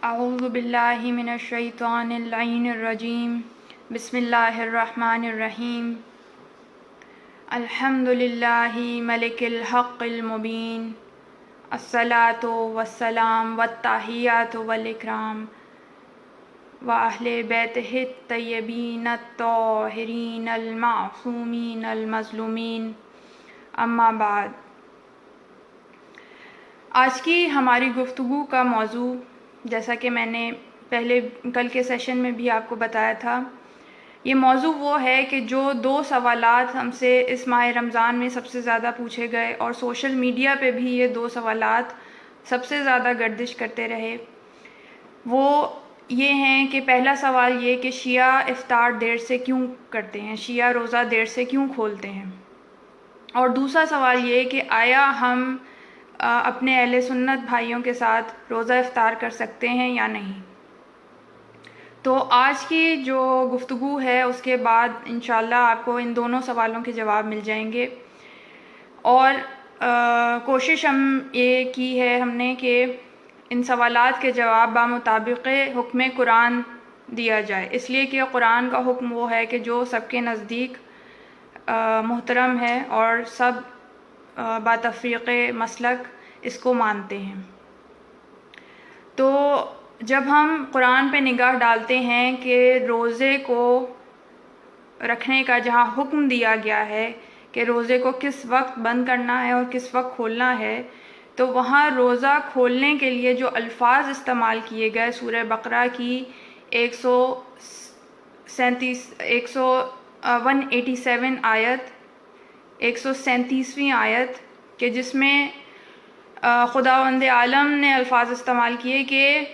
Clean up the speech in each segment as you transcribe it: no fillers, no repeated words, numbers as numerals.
اعوذ باللہ من الشیطان اللعین الرجیم بسم اللہ الرحمن الرحیم الحمد للہ ملک الحق المبین الصلاۃ والسلام والتحیات والاکرام وأہل بیتہ الطیبین الطاہرین المعصومین المظلومین اما بعد۔ آج کی ہماری گفتگو کا موضوع، جیسا کہ میں نے کل کے سیشن میں بھی آپ کو بتایا تھا، یہ موضوع وہ ہے کہ جو 2 سوالات ہم سے اس ماہ رمضان میں سب سے زیادہ پوچھے گئے اور سوشل میڈیا پہ بھی یہ 2 سوالات سب سے زیادہ گردش کرتے رہے، وہ یہ ہیں کہ پہلا سوال یہ کہ شیعہ افطار دیر سے کیوں کرتے ہیں، شیعہ روزہ دیر سے کیوں کھولتے ہیں، اور دوسرا سوال یہ کہ آیا ہم اپنے اہل سنت بھائیوں کے ساتھ روزہ افطار کر سکتے ہیں یا نہیں۔ تو آج کی جو گفتگو ہے اس کے بعد انشاءاللہ آپ کو ان دونوں سوالوں کے جواب مل جائیں گے، اور کوشش یہ کی ہے ہم نے کہ ان سوالات کے جواب بمطابق حکم قرآن دیا جائے، اس لیے کہ قرآن کا حکم وہ ہے کہ جو سب کے نزدیک محترم ہے اور سب باتفریق مسلک اس کو مانتے ہیں۔ تو جب ہم قرآن پہ نگاہ ڈالتے ہیں کہ روزے کو رکھنے کا جہاں حکم دیا گیا ہے کہ روزے کو کس وقت بند کرنا ہے اور کس وقت کھولنا ہے، تو وہاں روزہ کھولنے کے لیے جو الفاظ استعمال کیے گئے سورہ بقرہ کی 187 آیت، 137ویں آیت، کہ جس میں خداوند عالم نے الفاظ استعمال کیے کہ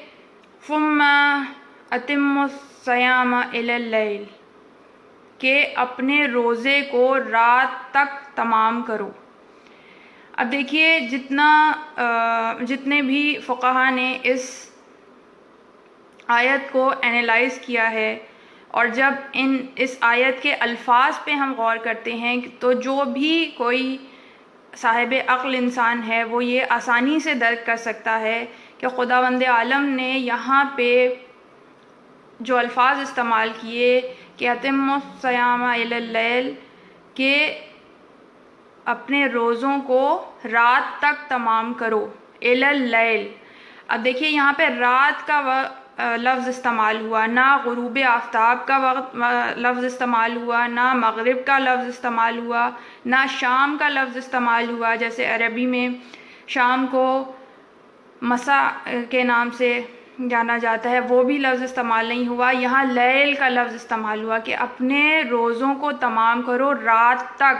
ثم اتموا الصیام الی اللیل، کہ اپنے روزے کو رات تک تمام کرو۔ اب دیکھیے جتنے بھی فقہا نے اس آیت کو اینالائز کیا ہے، اور جب اس آیت کے الفاظ پہ ہم غور کرتے ہیں تو جو بھی کوئی صاحب عقل انسان ہے وہ یہ آسانی سے درک کر سکتا ہے کہ خداوند عالم نے یہاں پہ جو الفاظ استعمال کیے کہ اتموا الصیام الی اللیل، کہ اپنے روزوں کو رات تک تمام کرو، الی اللیل۔ اب دیکھیے یہاں پہ رات کا لفظ استعمال ہوا، نہ غروب آفتاب کا لفظ استعمال ہوا، نہ مغرب کا لفظ استعمال ہوا، نہ شام کا لفظ استعمال ہوا، جیسے عربی میں شام کو مساء کے نام سے جانا جاتا ہے، وہ بھی لفظ استعمال نہیں ہوا۔ یہاں لیل کا لفظ استعمال ہوا کہ اپنے روزوں کو تمام کرو رات تک۔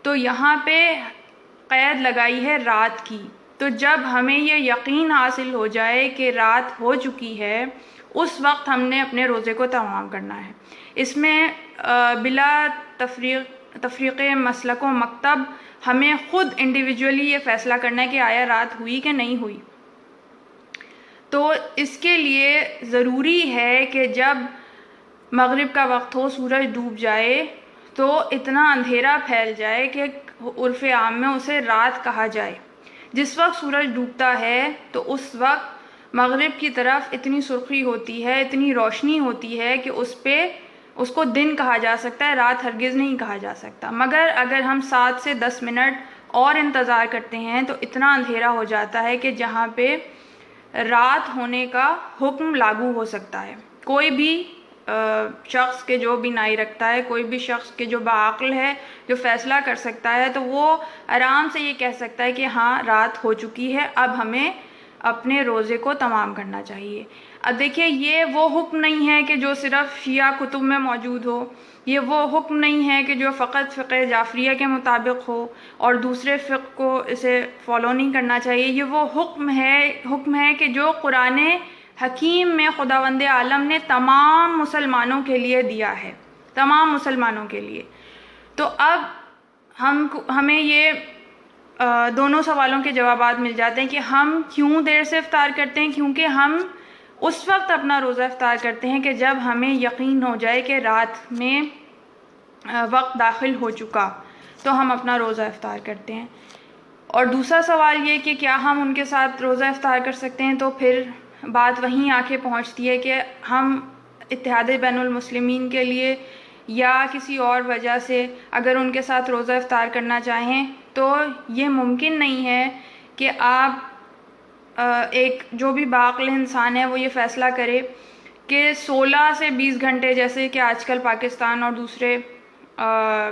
تو یہاں پہ قید لگائی ہے رات کی۔ تو جب ہمیں یہ یقین حاصل ہو جائے کہ رات ہو چکی ہے، اس وقت ہم نے اپنے روزے کو تمام کرنا ہے۔ اس میں بلا تفریق مسلک و مکتب ہمیں خود انڈیویجولی یہ فیصلہ کرنا ہے کہ آیا رات ہوئی کہ نہیں ہوئی۔ تو اس کے لیے ضروری ہے کہ جب مغرب کا وقت ہو، سورج ڈوب جائے، تو اتنا اندھیرا پھیل جائے کہ عرف عام میں اسے رات کہا جائے۔ جس وقت سورج ڈوبتا ہے تو اس وقت مغرب کی طرف اتنی سرخی ہوتی ہے، اتنی روشنی ہوتی ہے کہ اس کو دن کہا جا سکتا ہے، رات ہرگز نہیں کہا جا سکتا۔ مگر اگر ہم 7 سے 10 منٹ اور انتظار کرتے ہیں تو اتنا اندھیرا ہو جاتا ہے کہ جہاں پہ رات ہونے کا حکم لاگو ہو سکتا ہے۔ کوئی بھی شخص کے جو بینائی رکھتا ہے، کوئی بھی شخص کے جو باعقل ہے، جو فیصلہ کر سکتا ہے، تو وہ آرام سے یہ کہہ سکتا ہے کہ ہاں رات ہو چکی ہے، اب ہمیں اپنے روزے کو تمام کرنا چاہیے۔ اب دیکھیے یہ وہ حکم نہیں ہے کہ جو صرف شیعہ کتب میں موجود ہو، یہ وہ حکم نہیں ہے کہ جو فقط فقہ جعفریہ کے مطابق ہو اور دوسرے فقہ کو اسے فالو نہیں کرنا چاہیے۔ یہ وہ حکم ہے کہ جو قرآن حکیم میں خداوند عالم نے تمام مسلمانوں کے لیے دیا ہے، تمام مسلمانوں کے لیے۔ تو اب ہمیں یہ دونوں سوالوں کے جوابات مل جاتے ہیں کہ ہم کیوں دیر سے افطار کرتے ہیں۔ کیونکہ ہم اس وقت اپنا روزہ افطار کرتے ہیں کہ جب ہمیں یقین ہو جائے کہ رات میں وقت داخل ہو چکا، تو ہم اپنا روزہ افطار کرتے ہیں۔ اور دوسرا سوال یہ کہ کیا ہم ان کے ساتھ روزہ افطار کر سکتے ہیں، تو پھر بات وہیں آ کے پہنچتی ہے کہ ہم اتحاد بین المسلمین کے لیے یا کسی اور وجہ سے اگر ان کے ساتھ روزہ افطار کرنا چاہیں تو یہ ممکن نہیں ہے کہ آپ ایک جو بھی باعقل انسان ہے وہ یہ فیصلہ کرے کہ 16 سے 20 گھنٹے، جیسے کہ آج کل پاکستان اور دوسرے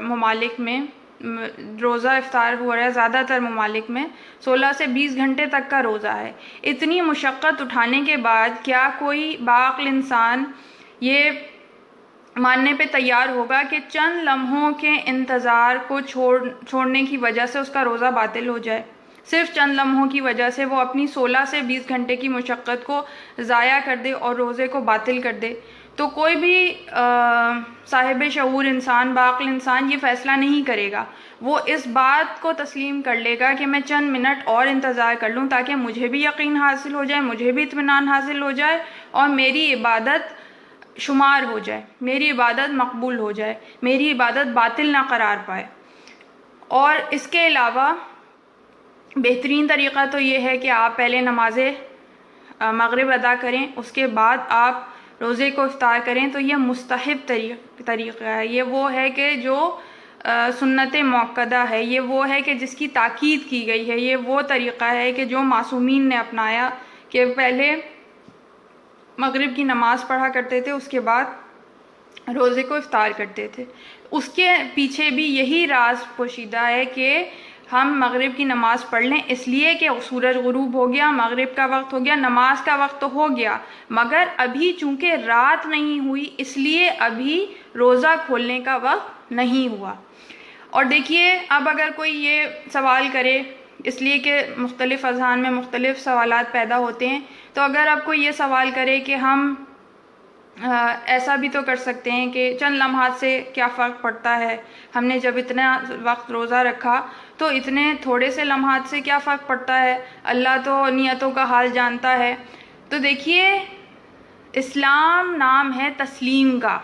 ممالک میں روزہ افطار ہو رہا ہے، زیادہ تر ممالک میں 16 سے 20 گھنٹے تک کا روزہ ہے۔ اتنی مشقت اٹھانے کے بعد کیا کوئی باعقل انسان یہ ماننے پہ تیار ہوگا کہ چند لمحوں کے انتظار کو چھوڑنے کی وجہ سے اس کا روزہ باطل ہو جائے؟ صرف چند لمحوں کی وجہ سے وہ اپنی 16 سے 20 گھنٹے کی مشقت کو ضائع کر دے اور روزے کو باطل کر دے؟ تو کوئی بھی صاحب شعور انسان، باعقل انسان یہ فیصلہ نہیں کرے گا۔ وہ اس بات کو تسلیم کر لے گا کہ میں چند منٹ اور انتظار کر لوں تاکہ مجھے بھی یقین حاصل ہو جائے، مجھے بھی اطمینان حاصل ہو جائے اور میری عبادت شمار ہو جائے، میری عبادت مقبول ہو جائے، میری عبادت باطل نہ قرار پائے۔ اور اس کے علاوہ بہترین طریقہ تو یہ ہے کہ آپ پہلے نماز مغرب ادا کریں، اس کے بعد آپ روزے کو افطار کریں، تو یہ مستحب طریقہ ہے۔ یہ وہ ہے کہ جو سنت موقدہ ہے، یہ وہ ہے کہ جس کی تاکید کی گئی ہے، یہ وہ طریقہ ہے کہ جو معصومین نے اپنایا کہ پہلے مغرب کی نماز پڑھا کرتے تھے، اس کے بعد روزے کو افطار کرتے تھے۔ اس کے پیچھے بھی یہی راز پوشیدہ ہے کہ ہم مغرب کی نماز پڑھ لیں، اس لیے کہ سورج غروب ہو گیا، مغرب کا وقت ہو گیا، نماز کا وقت تو ہو گیا، مگر ابھی چونکہ رات نہیں ہوئی اس لیے ابھی روزہ کھولنے کا وقت نہیں ہوا۔ اور دیکھیے، اب اگر کوئی یہ سوال کرے، اس لیے کہ مختلف اذہان میں مختلف سوالات پیدا ہوتے ہیں، تو اگر آپ کو یہ سوال کرے کہ ہم ایسا بھی تو کر سکتے ہیں کہ چند لمحات سے کیا فرق پڑتا ہے، ہم نے جب اتنا وقت روزہ رکھا تو اتنے تھوڑے سے لمحات سے کیا فرق پڑتا ہے، اللہ تو نیتوں کا حال جانتا ہے۔ تو دیکھیے، اسلام نام ہے تسلیم کا،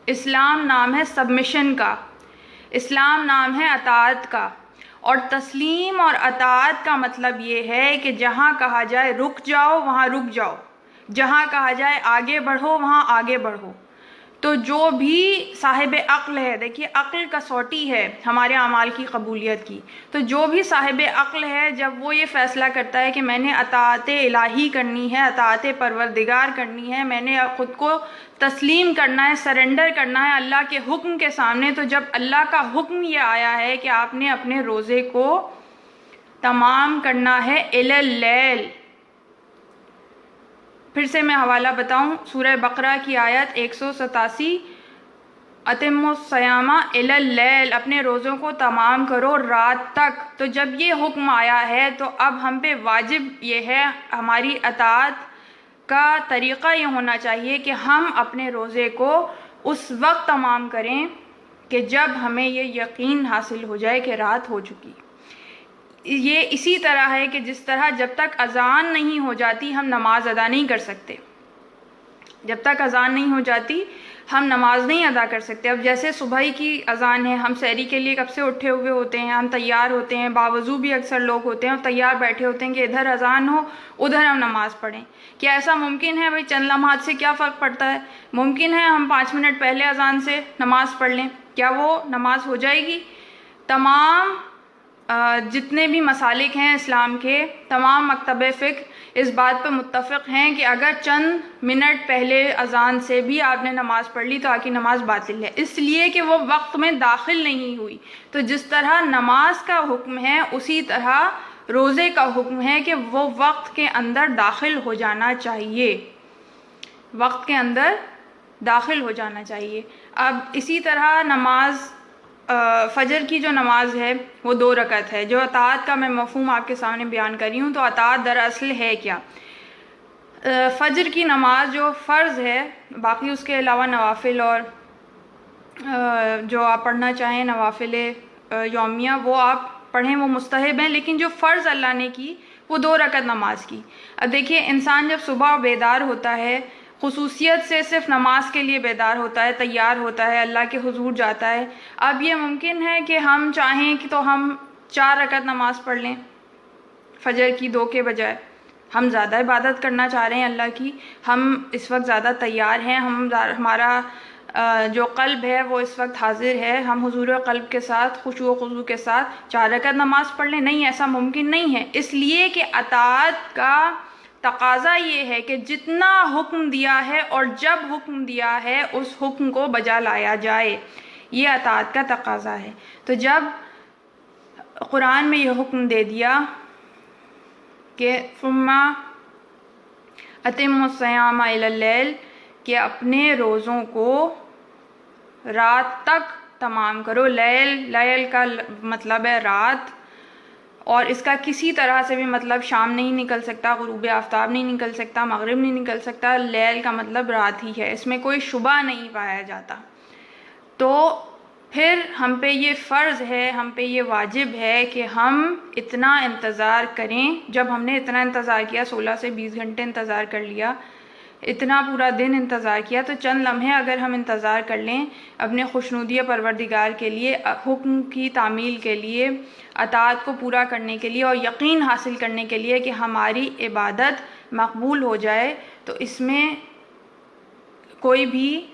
اسلام نام ہے سبمیشن کا، اسلام نام ہے اطاعت کا، اور تسلیم اور اطاعت کا مطلب یہ ہے کہ جہاں کہا جائے رک جاؤ وہاں رک جاؤ، جہاں کہا جائے آگے بڑھو وہاں آگے بڑھو۔ تو جو بھی صاحب عقل ہے، دیکھیے عقل کسوٹی ہے ہمارے اعمال کی قبولیت کی، تو جو بھی صاحب عقل ہے جب وہ یہ فیصلہ کرتا ہے کہ میں نے اطاعت الہی کرنی ہے، اطاعت پروردگار کرنی ہے، میں نے خود کو تسلیم کرنا ہے، سرنڈر کرنا ہے اللہ کے حکم کے سامنے، تو جب اللہ کا حکم یہ آیا ہے کہ آپ نے اپنے روزے کو تمام کرنا ہے الی اللیل، پھر سے میں حوالہ بتاؤں، سورہ بقرہ کی آیت 187، اتموا الصیام الی اللیل، اپنے روزوں کو تمام کرو رات تک۔ تو جب یہ حکم آیا ہے تو اب ہم پہ واجب یہ ہے، ہماری اطاعت کا طریقہ یہ ہونا چاہیے کہ ہم اپنے روزے کو اس وقت تمام کریں کہ جب ہمیں یہ یقین حاصل ہو جائے کہ رات ہو چکی۔ یہ اسی طرح ہے کہ جس طرح جب تک اذان نہیں ہو جاتی ہم نماز ادا نہیں کر سکتے، جب تک اذان نہیں ہو جاتی ہم نماز نہیں ادا کر سکتے۔ اب جیسے صبح کی اذان ہے، ہم سحری کے لیے کب سے اٹھے ہوئے ہوتے ہیں، ہم تیار ہوتے ہیں، باوضو بھی اکثر لوگ ہوتے ہیں اور تیار بیٹھے ہوتے ہیں کہ ادھر اذان ہو ادھر ہم نماز پڑھیں۔ کیا ایسا ممکن ہے؟ بھائی چند لمحات سے کیا فرق پڑتا ہے؟ ممکن ہے ہم 5 منٹ پہلے اذان سے نماز پڑھ لیں، کیا وہ نماز ہو جائے گی؟ تمام جتنے بھی مسالک ہیں اسلام کے، تمام مکتب فقہ اس بات پر متفق ہیں کہ اگر چند منٹ پہلے اذان سے بھی آپ نے نماز پڑھ لی تو آپ کی نماز باطل ہے، اس لیے کہ وہ وقت میں داخل نہیں ہوئی۔ تو جس طرح نماز کا حکم ہے اسی طرح روزے کا حکم ہے کہ وہ وقت کے اندر داخل ہو جانا چاہیے، وقت کے اندر داخل ہو جانا چاہیے۔ اب اسی طرح نماز فجر کی جو نماز ہے وہ 2 رکعت ہے۔ جو اطاعت کا میں مفہوم آپ کے سامنے بیان کر رہی ہوں، تو اطاعت دراصل ہے کیا؟ فجر کی نماز جو فرض ہے، باقی اس کے علاوہ نوافل اور جو آپ پڑھنا چاہیں نوافل یومیہ وہ آپ پڑھیں، وہ مستحب ہیں، لیکن جو فرض اللہ نے کی وہ 2 رکعت نماز کی۔ اب دیکھیے، انسان جب صبح بیدار ہوتا ہے، خصوصیت سے صرف نماز کے لیے بیدار ہوتا ہے، تیار ہوتا ہے، اللہ کے حضور جاتا ہے۔ اب یہ ممکن ہے کہ ہم چاہیں کہ تو ہم 4 رکعت نماز پڑھ لیں فجر کی 2 کے بجائے، ہم زیادہ عبادت کرنا چاہ رہے ہیں اللہ کی، ہم اس وقت زیادہ تیار ہیں، ہمارا جو قلب ہے وہ اس وقت حاضر ہے، ہم حضور قلب کے ساتھ خشوع و خضوع کے ساتھ 4 رکعت نماز پڑھ لیں؟ نہیں، ایسا ممکن نہیں ہے، اس لیے کہ اطاعت کا تقاضا یہ ہے کہ جتنا حکم دیا ہے اور جب حکم دیا ہے اس حکم کو بجا لایا جائے، یہ اطاعت کا تقاضا ہے۔ تو جب قرآن میں یہ حکم دے دیا کہ ثم اتم الصیام الی اللیل، کہ اپنے روزوں کو رات تک تمام کرو، لیل کا مطلب ہے رات، اور اس کا کسی طرح سے بھی مطلب شام نہیں نکل سکتا، غروب آفتاب نہیں نکل سکتا، مغرب نہیں نکل سکتا، لیل کا مطلب رات ہی ہے، اس میں کوئی شبہ نہیں پایا جاتا۔ تو پھر ہم پہ یہ فرض ہے، ہم پہ یہ واجب ہے کہ ہم اتنا انتظار کریں۔ جب ہم نے اتنا انتظار کیا، 16 سے 20 گھنٹے انتظار کر لیا، اتنا پورا دن انتظار کیا، تو چند لمحے اگر ہم انتظار کر لیں اپنے خوشنودی پروردگار کے لیے، حکم کی تعمیل کے لیے، اطاعت کو پورا کرنے کے لیے اور یقین حاصل کرنے کے لیے کہ ہماری عبادت مقبول ہو جائے، تو اس میں کوئی بھی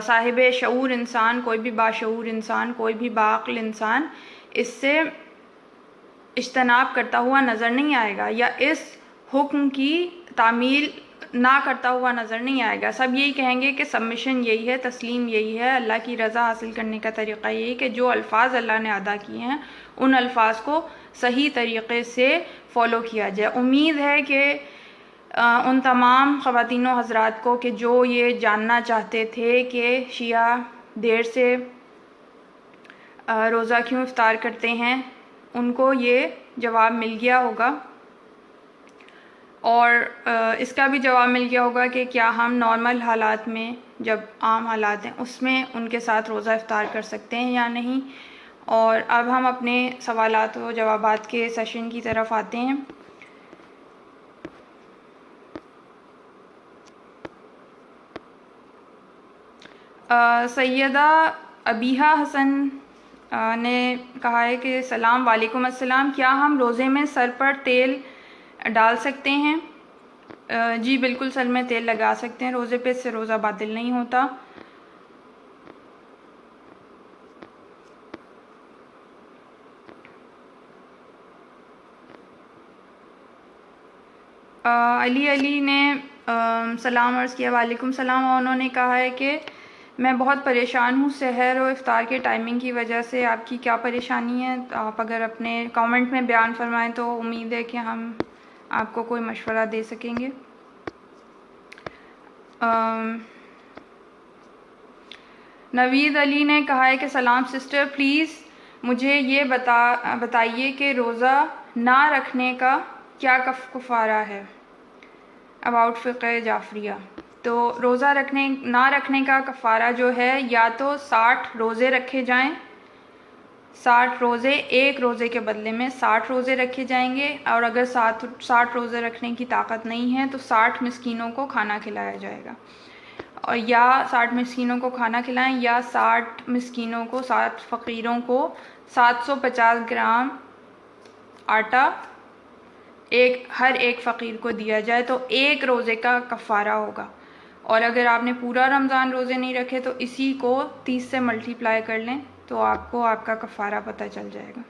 صاحب شعور انسان، کوئی بھی باشعور انسان، کوئی بھی باعقل انسان اس سے اجتناب کرتا ہوا نظر نہیں آئے گا، یا اس حکم کی تعمیل نہ کرتا ہوا نظر نہیں آئے گا۔ سب یہی کہیں گے کہ سبمیشن یہی ہے، تسلیم یہی ہے، اللہ کی رضا حاصل کرنے کا طریقہ یہی کہ جو الفاظ اللہ نے ادا کیے ہیں ان الفاظ کو صحیح طریقے سے فالو کیا جائے۔ امید ہے کہ ان تمام خواتین و حضرات کو کہ جو یہ جاننا چاہتے تھے کہ شیعہ دیر سے روزہ کیوں افطار کرتے ہیں، ان کو یہ جواب مل گیا ہوگا، اور اس کا بھی جواب مل گیا ہوگا کہ کیا ہم نارمل حالات میں، جب عام حالات ہیں اس میں ان کے ساتھ روزہ افطار کر سکتے ہیں یا نہیں۔ اور اب ہم اپنے سوالات و جوابات کے سیشن کی طرف آتے ہیں۔ سیدہ ابیحہ حسن نے کہا ہے کہ سلام، وعلیکم السلام، کیا ہم روزے میں سر پر تیل ڈال سکتے ہیں؟ جی بالکل، سر میں تیل لگا سکتے ہیں روزے پہ، اس سے روزہ باطل نہیں ہوتا۔ علی نے سلام عرض کیا، وعلیکم السلام، اور انہوں نے کہا ہے کہ میں بہت پریشان ہوں سحر و افطار کے ٹائمنگ کی وجہ سے، آپ کی کیا پریشانی ہے؟ آپ اگر اپنے کامنٹ میں بیان فرمائیں تو امید ہے کہ ہم آپ کو کوئی مشورہ دے سکیں گے۔ نوید علی نے کہا ہے کہ سلام سسٹر، پلیز مجھے یہ بتائیے کہ روزہ نہ رکھنے کا کیا کفارہ ہے، اباؤٹ فقہ جعفریہ۔ تو روزہ نہ رکھنے کا کفارہ جو ہے، یا تو 60 روزے رکھے جائیں، 60 روزے، ایک روزے کے بدلے میں 60 روزے رکھے جائیں گے، اور اگر 60 روزے رکھنے کی طاقت نہیں ہے تو 60 مسکینوں کو کھانا کھلایا جائے گا، اور یا 60 مسکینوں کو کھانا کھلائیں، یا 60 مسکینوں کو، 60 فقیروں کو 750 گرام آٹا ہر ایک فقیر کو دیا جائے، تو ایک روزے کا کفارہ ہوگا۔ اور اگر آپ نے پورا رمضان روزے نہیں رکھے تو اسی کو 30 سے ملٹیپلائی کر لیں تو آپ کو آپ کا کفارہ پتہ چل جائے گا۔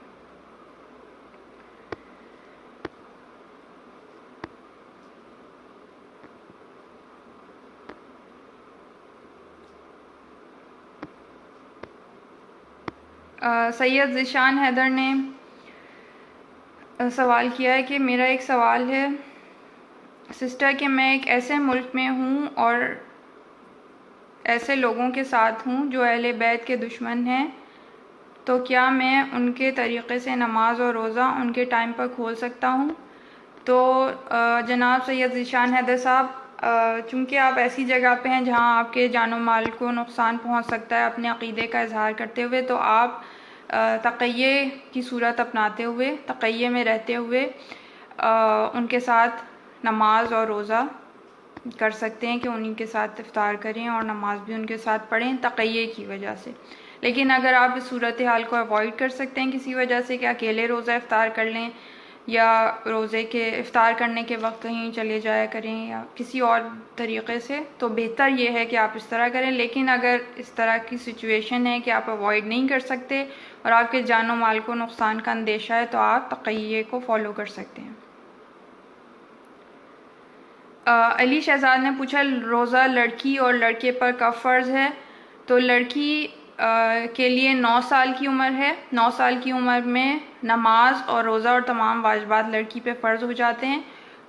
سید ذیشان حیدر نے سوال کیا ہے کہ میرا ایک سوال ہے سسٹر کہ میں ایک ایسے ملک میں ہوں اور ایسے لوگوں کے ساتھ ہوں جو اہل بیت کے دشمن ہیں، تو کیا میں ان کے طریقے سے نماز اور روزہ ان کے ٹائم پر کھول سکتا ہوں؟ تو جناب سید ذیشان حیدر صاحب، چونکہ آپ ایسی جگہ پہ ہیں جہاں آپ کے جان و مال کو نقصان پہنچ سکتا ہے اپنے عقیدے کا اظہار کرتے ہوئے، تو آپ تقیے کی صورت اپناتے ہوئے، تقیے میں رہتے ہوئے ان کے ساتھ نماز اور روزہ کر سکتے ہیں کہ انہی کے ساتھ افطار کریں اور نماز بھی ان کے ساتھ پڑھیں تقیے کی وجہ سے۔ لیکن اگر آپ اس صورتحال کو اوائڈ کر سکتے ہیں کسی وجہ سے کہ اکیلے روزہ افطار کر لیں، یا روزے کے افطار کرنے کے وقت کہیں چلے جایا کریں یا کسی اور طریقے سے، تو بہتر یہ ہے کہ آپ اس طرح کریں. لیکن اگر اس طرح کی سچویشن ہے کہ آپ اوائڈ نہیں کر سکتے اور آپ کے جان و مال کو نقصان کا اندیشہ ہے، تو آپ تقیّع کو فالو کر سکتے ہیں. علی شہزاد نے پوچھا روزہ لڑکی اور لڑکے پر کب فرض ہے؟ تو لڑکی کے لیے 9 سال کی عمر ہے. 9 سال کی عمر میں نماز اور روزہ اور تمام واجبات لڑکی پہ فرض ہو جاتے ہیں،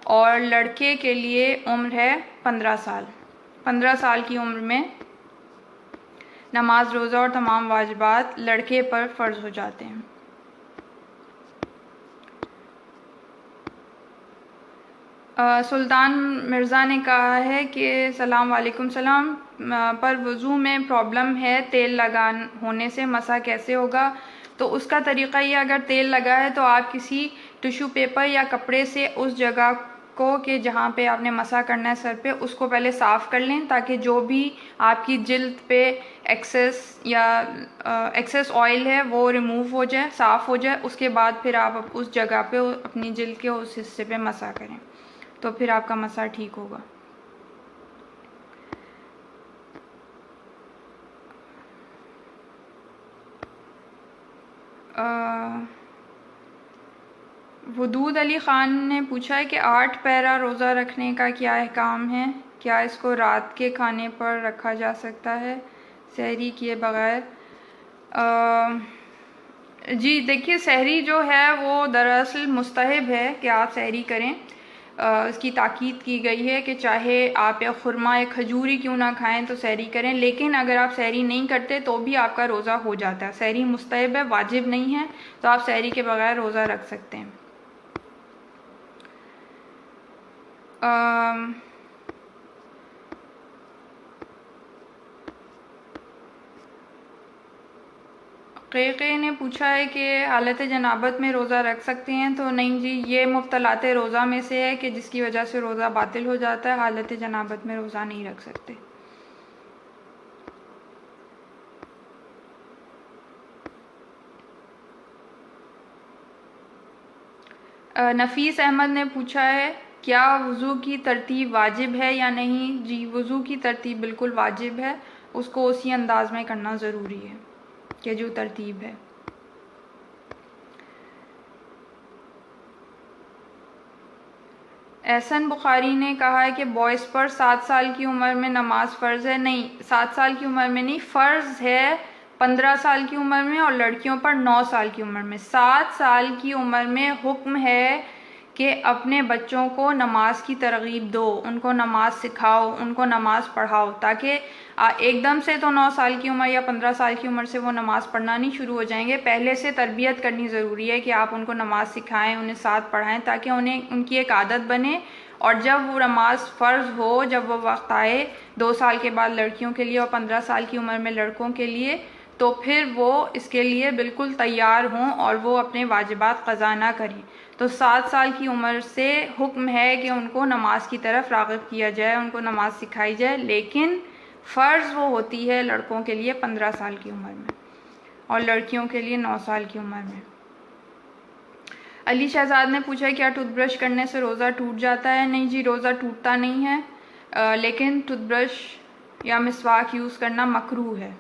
اور لڑکے کے لیے عمر ہے 15 سال. 15 سال کی عمر میں نماز، روزہ اور تمام واجبات لڑکے پر فرض ہو جاتے ہیں. سلطان مرزا نے کہا ہے کہ السلام علیکم، سلام، پر وضو میں پرابلم ہے، تیل لگان ہونے سے مسح کیسے ہوگا؟ تو اس کا طریقہ یہ، اگر تیل لگا ہے تو آپ کسی ٹیشو پیپر یا کپڑے سے اس جگہ کو کہ جہاں پہ آپ نے مسح کرنا ہے سر پہ، اس کو پہلے صاف کر لیں، تاکہ جو بھی آپ کی جلد پہ ایکسیس آئل ہے وہ ریموو ہو جائے، صاف ہو جائے. اس کے بعد پھر آپ اس جگہ پہ اپنی جلد کے اس حصے پہ مسح کریں، تو پھر آپ کا مسح ٹھیک ہوگا. ودود علی خان نے پوچھا ہے کہ 8 پیرا روزہ رکھنے کا کیا احکام ہے؟ کیا اس کو رات کے کھانے پر رکھا جا سکتا ہے سحری کیے بغیر؟ جی دیکھیے، سحری جو ہے وہ دراصل مستحب ہے کہ آپ سحری کریں. اس کی تاکید کی گئی ہے کہ چاہے آپ یا خرما یا کھجوری کیوں نہ کھائیں تو سحری کریں. لیکن اگر آپ سحری نہیں کرتے تو بھی آپ کا روزہ ہو جاتا ہے. سحری مستحب ہے، واجب نہیں ہے، تو آپ سحری کے بغیر روزہ رکھ سکتے ہیں. قیقے نے پوچھا ہے کہ حالت جنابت میں روزہ رکھ سکتے ہیں؟ تو نہیں جی، یہ مبطلات روزہ میں سے ہے کہ جس کی وجہ سے روزہ باطل ہو جاتا ہے. حالت جنابت میں روزہ نہیں رکھ سکتے. نفیس احمد نے پوچھا ہے کیا وضو کی ترتیب واجب ہے یا نہیں؟ جی، وضو کی ترتیب بالکل واجب ہے، اس کو اسی انداز میں کرنا ضروری ہے کہ جو ترتیب ہے. احسن بخاری نے کہا ہے کہ بوائز پر 7 سال کی عمر میں نماز فرض ہے. نہیں، 7 سال کی عمر میں نہیں، فرض ہے 15 سال کی عمر میں، اور لڑکیوں پر 9 سال کی عمر میں. 7 سال کی عمر میں حکم ہے کہ اپنے بچوں کو نماز کی ترغیب دو، ان کو نماز سکھاؤ، ان کو نماز پڑھاؤ، تاکہ ایک دم سے تو 9 سال کی عمر یا 15 سال کی عمر سے وہ نماز پڑھنا نہیں شروع ہو جائیں گے. پہلے سے تربیت کرنی ضروری ہے کہ آپ ان کو نماز سکھائیں، انہیں ساتھ پڑھائیں، تاکہ انہیں ان کی ایک عادت بنے. اور جب وہ نماز فرض ہو، جب وہ وقت آئے 2 سال کے بعد لڑکیوں کے لیے اور 15 سال کی عمر میں لڑکوں کے لیے، تو پھر وہ اس کے لیے بالکل تیار ہوں اور وہ اپنے واجبات قضا نہ کریں. تو 7 سال کی عمر سے حکم ہے کہ ان کو نماز کی طرف راغب کیا جائے، ان کو نماز سکھائی جائے. لیکن فرض وہ ہوتی ہے لڑکوں کے لیے 15 سال کی عمر میں اور لڑکیوں کے لیے 9 سال کی عمر میں. علی شہزاد نے پوچھا کیا ٹوتھ برش کرنے سے روزہ ٹوٹ جاتا ہے؟ نہیں جی، روزہ ٹوٹتا نہیں ہے، لیکن ٹوتھ برش یا مسواک یوز کرنا مکروہ ہے.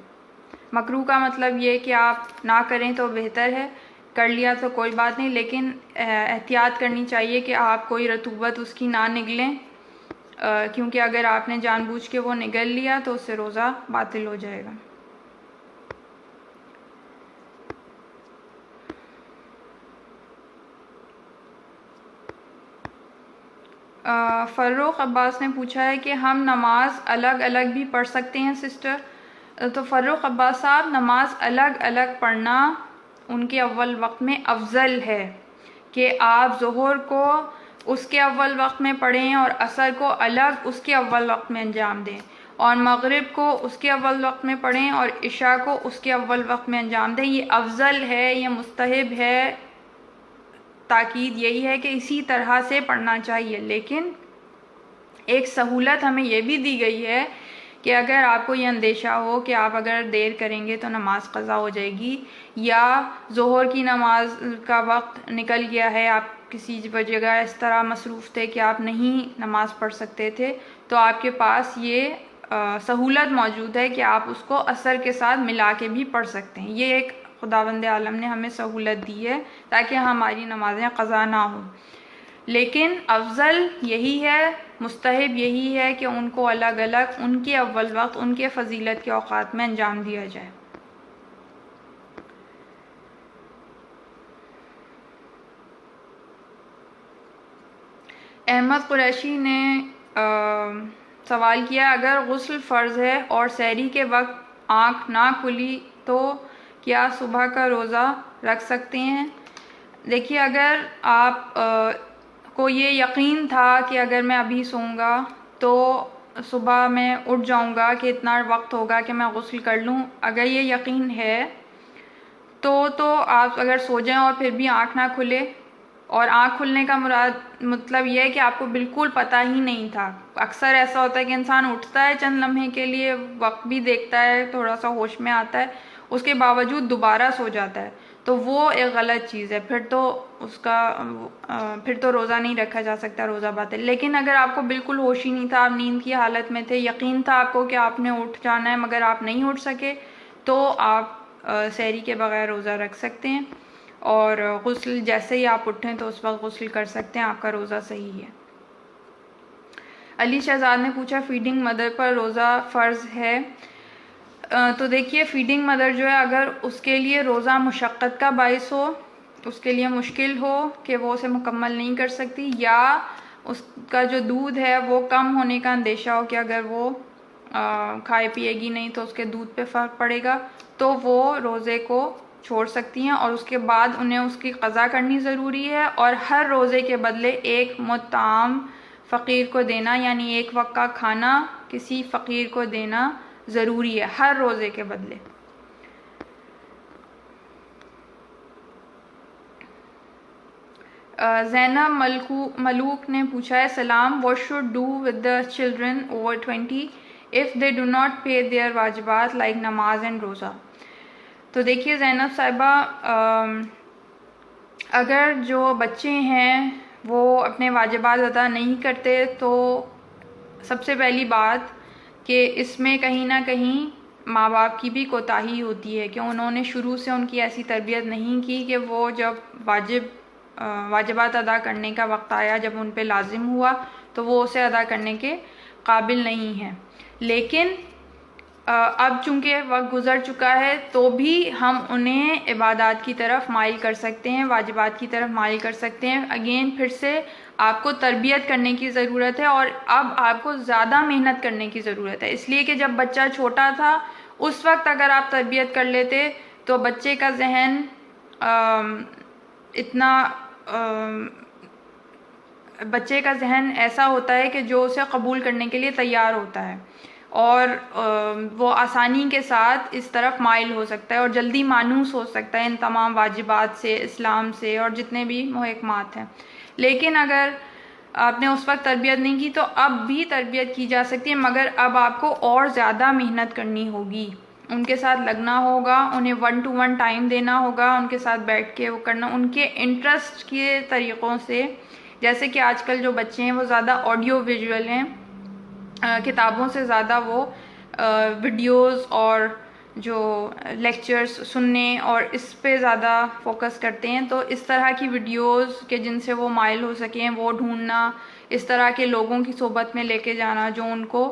مکروہ کا مطلب یہ کہ آپ نہ کریں تو بہتر ہے، کر لیا تو کوئی بات نہیں، لیکن احتیاط کرنی چاہیے کہ آپ کوئی رطوبت اس کی نہ نگلیں، کیونکہ اگر آپ نے جان بوجھ کے وہ نگل لیا تو اس سے روزہ باطل ہو جائے گا. فروخ عباس نے پوچھا ہے کہ ہم نماز الگ الگ بھی پڑھ سکتے ہیں سسٹر؟ تو فروخ عباس صاحب، نماز الگ الگ پڑھنا ان کے اول وقت میں افضل ہے کہ آپ ظہر کو اس کے اول وقت میں پڑھیں اور عصر کو الگ اس کے اول وقت میں انجام دیں، اور مغرب کو اس کے اول وقت میں پڑھیں اور عشاء کو اس کے اول وقت میں انجام دیں. یہ افضل ہے، یہ مستحب ہے. تاکید یہی ہے کہ اسی طرح سے پڑھنا چاہیے. لیکن ایک سہولت ہمیں یہ بھی دی گئی ہے کہ اگر آپ کو یہ اندیشہ ہو کہ آپ اگر دیر کریں گے تو نماز قضا ہو جائے گی، یا ظہر کی نماز کا وقت نکل گیا ہے، آپ کسی جگہ اس طرح مصروف تھے کہ آپ نہیں نماز پڑھ سکتے تھے تو آپ کے پاس یہ سہولت موجود ہے کہ آپ اس کو عصر کے ساتھ ملا کے بھی پڑھ سکتے ہیں. یہ ایک خداوند عالم نے ہمیں سہولت دی ہے تاکہ ہماری نمازیں قضا نہ ہوں. لیکن افضل یہی ہے، مستحب یہی ہے کہ ان کو الگ الگ ان کے اول وقت ان کے فضیلت کے اوقات میں انجام دیا جائے. احمد قریشی نے سوال کیا، اگر غسل فرض ہے اور سحری کے وقت آنکھ نہ کھلی تو کیا صبح کا روزہ رکھ سکتے ہیں؟ دیکھیے، اگر آپ کو یہ یقین تھا کہ اگر میں ابھی سوؤں گا تو صبح میں اٹھ جاؤں گا کہ اتنا وقت ہوگا کہ میں غسل کر لوں، اگر یہ یقین ہے تو آپ اگر سو جائیں اور پھر بھی آنکھ نہ کھلے، اور آنکھ کھلنے کا مطلب یہ ہے کہ آپ کو بالکل پتہ ہی نہیں تھا. اکثر ایسا ہوتا ہے کہ انسان اٹھتا ہے چند لمحے کے لیے، وقت بھی دیکھتا ہے، تھوڑا سا ہوش میں آتا ہے، اس کے باوجود دوبارہ سو جاتا ہے، تو وہ ایک غلط چیز ہے. پھر تو روزہ نہیں رکھا جا سکتا، روزہ باطل. لیکن اگر آپ کو بالکل ہوش ہی نہیں تھا، آپ نیند کی حالت میں تھے، یقین تھا آپ کو کہ آپ نے اٹھ جانا ہے مگر آپ نہیں اٹھ سکے، تو آپ سحری کے بغیر روزہ رکھ سکتے ہیں، اور غسل جیسے ہی آپ اٹھیں تو اس وقت غسل کر سکتے ہیں، آپ کا روزہ صحیح ہے. علی شہزاد نے پوچھا، فیڈنگ مدر پر روزہ فرض ہے؟ تو دیکھیے، فیڈنگ مدر جو ہے، اگر اس کے لیے روزہ مشقت کا باعث ہو، اس کے لیے مشکل ہو کہ وہ اسے مکمل نہیں کر سکتی، یا اس کا جو دودھ ہے وہ کم ہونے کا اندیشہ ہو کہ اگر وہ کھائے پیے گی نہیں تو اس کے دودھ پہ فرق پڑے گا، تو وہ روزے کو چھوڑ سکتی ہیں، اور اس کے بعد انہیں اس کی قضا کرنی ضروری ہے، اور ہر روزے کے بدلے ایک مطعم فقیر کو دینا، یعنی ایک وقت کا کھانا کسی فقیر کو دینا ضروری ہے ہر روزے کے بدلے. زینب ملوک نے پوچھا ہے، سلام، what should do with the children over 20 if they do not pay their واجبات like نماز and روزہ؟ تو دیکھیے زینب صاحبہ، اگر جو بچے ہیں وہ اپنے واجبات ادا نہیں کرتے تو سب سے پہلی بات کہ اس میں کہیں نہ کہیں ماں باپ کی بھی کوتاہی ہوتی ہے کہ انہوں نے شروع سے ان کی ایسی تربیت نہیں کی کہ وہ جب واجبات ادا کرنے کا وقت آیا، جب ان پہ لازم ہوا تو وہ اسے ادا کرنے کے قابل نہیں ہیں. لیکن اب چونکہ وقت گزر چکا ہے تو بھی ہم انہیں عبادات کی طرف مائل کر سکتے ہیں، واجبات کی طرف مائل کر سکتے ہیں. اگین پھر سے آپ کو تربیت کرنے کی ضرورت ہے، اور اب آپ کو زیادہ محنت کرنے کی ضرورت ہے، اس لیے کہ جب بچہ چھوٹا تھا اس وقت اگر آپ تربیت کر لیتے تو بچے کا ذہن بچے کا ذہن ایسا ہوتا ہے کہ جو اسے قبول کرنے کے لیے تیار ہوتا ہے، اور وہ آسانی کے ساتھ اس طرف مائل ہو سکتا ہے اور جلدی مانوس ہو سکتا ہے ان تمام واجبات سے، اسلام سے، اور جتنے بھی محکمات ہیں. لیکن اگر آپ نے اس وقت تربیت نہیں کی تو اب بھی تربیت کی جا سکتی ہے، مگر اب آپ کو اور زیادہ محنت کرنی ہوگی، ان کے ساتھ لگنا ہوگا، انہیں 1 to 1 ٹائم دینا ہوگا، ان کے ساتھ بیٹھ کے وہ کرنا، ان کے انٹرسٹ کے طریقوں سے. جیسے کہ آج کل جو بچے ہیں وہ زیادہ آڈیو ویژول ہیں، کتابوں سے زیادہ وہ ویڈیوز اور جو لیکچرز سننے اور اس پہ زیادہ فوکس کرتے ہیں. تو اس طرح کی ویڈیوز کہ جن سے وہ مائل ہو سکیں وہ ڈھونڈنا، اس طرح کے لوگوں کی صحبت میں لے کے جانا جو ان کو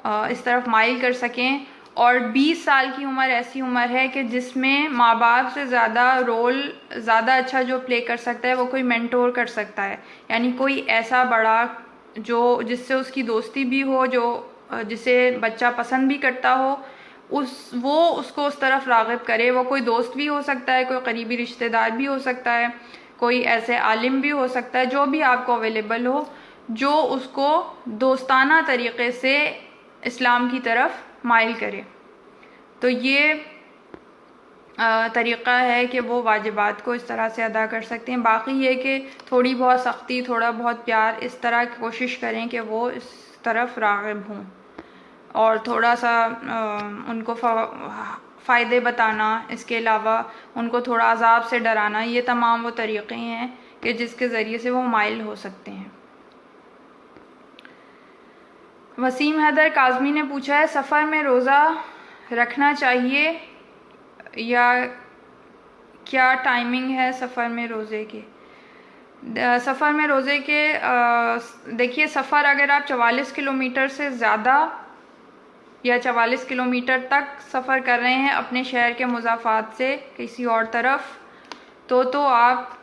اس طرف مائل کر سکیں. اور 20 سال کی عمر ایسی عمر ہے کہ جس میں ماں باپ سے زیادہ رول زیادہ اچھا جو پلے کر سکتا ہے وہ کوئی مینٹور کر سکتا ہے، یعنی کوئی ایسا بڑا جس سے اس کی دوستی بھی ہو، جسے بچہ پسند بھی کرتا ہو، وہ اس کو اس طرف راغب کرے. وہ کوئی دوست بھی ہو سکتا ہے، کوئی قریبی رشتہ دار بھی ہو سکتا ہے، کوئی ایسے عالم بھی ہو سکتا ہے، جو بھی آپ کو اویلیبل ہو، جو اس کو دوستانہ طریقے سے اسلام کی طرف مائل کرے. تو یہ طریقہ ہے کہ وہ واجبات کو اس طرح سے ادا کر سکتے ہیں. باقی یہ کہ تھوڑی بہت سختی، تھوڑا بہت پیار، اس طرح کی کوشش کریں کہ وہ اس طرف راغب ہوں، اور تھوڑا سا ان کو فائدے بتانا، اس کے علاوہ ان کو تھوڑا عذاب سے ڈرانا، یہ تمام وہ طریقے ہیں کہ جس کے ذریعے سے وہ مائل ہو سکتے ہیں۔ وسیم حیدر کاظمی نے پوچھا ہے سفر میں روزہ رکھنا چاہیے یا کیا ٹائمنگ ہے سفر میں روزے کے؟ سفر میں روزے کے دیکھیے، سفر اگر آپ 44 کلومیٹر سے زیادہ یا 44 کلومیٹر تک سفر کر رہے ہیں اپنے شہر کے مضافات سے کسی اور طرف، تو آپ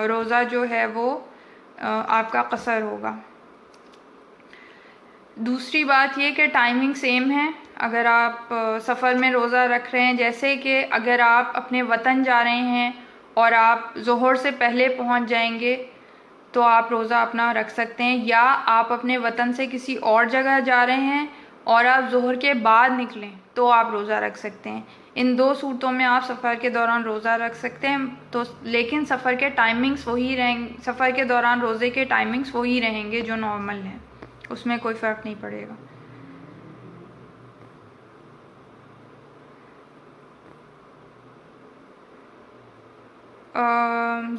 روزہ جو ہے وہ آپ کا قصر ہوگا۔ دوسری بات یہ کہ ٹائمنگ سیم ہے۔ اگر آپ سفر میں روزہ رکھ رہے ہیں، جیسے کہ اگر آپ اپنے وطن جا رہے ہیں اور آپ ظہر سے پہلے پہنچ جائیں گے تو آپ روزہ اپنا رکھ سکتے ہیں، یا آپ اپنے وطن سے کسی اور جگہ جا رہے ہیں اور آپ ظہر کے بعد نکلیں تو آپ روزہ رکھ سکتے ہیں۔ ان دو صورتوں میں آپ سفر کے دوران روزہ رکھ سکتے ہیں، لیکن سفر کے ٹائمنگز وہی سفر کے دوران روزے کے ٹائمنگز وہی رہیں گے جو نارمل ہیں، اس میں کوئی فرق نہیں پڑے گا۔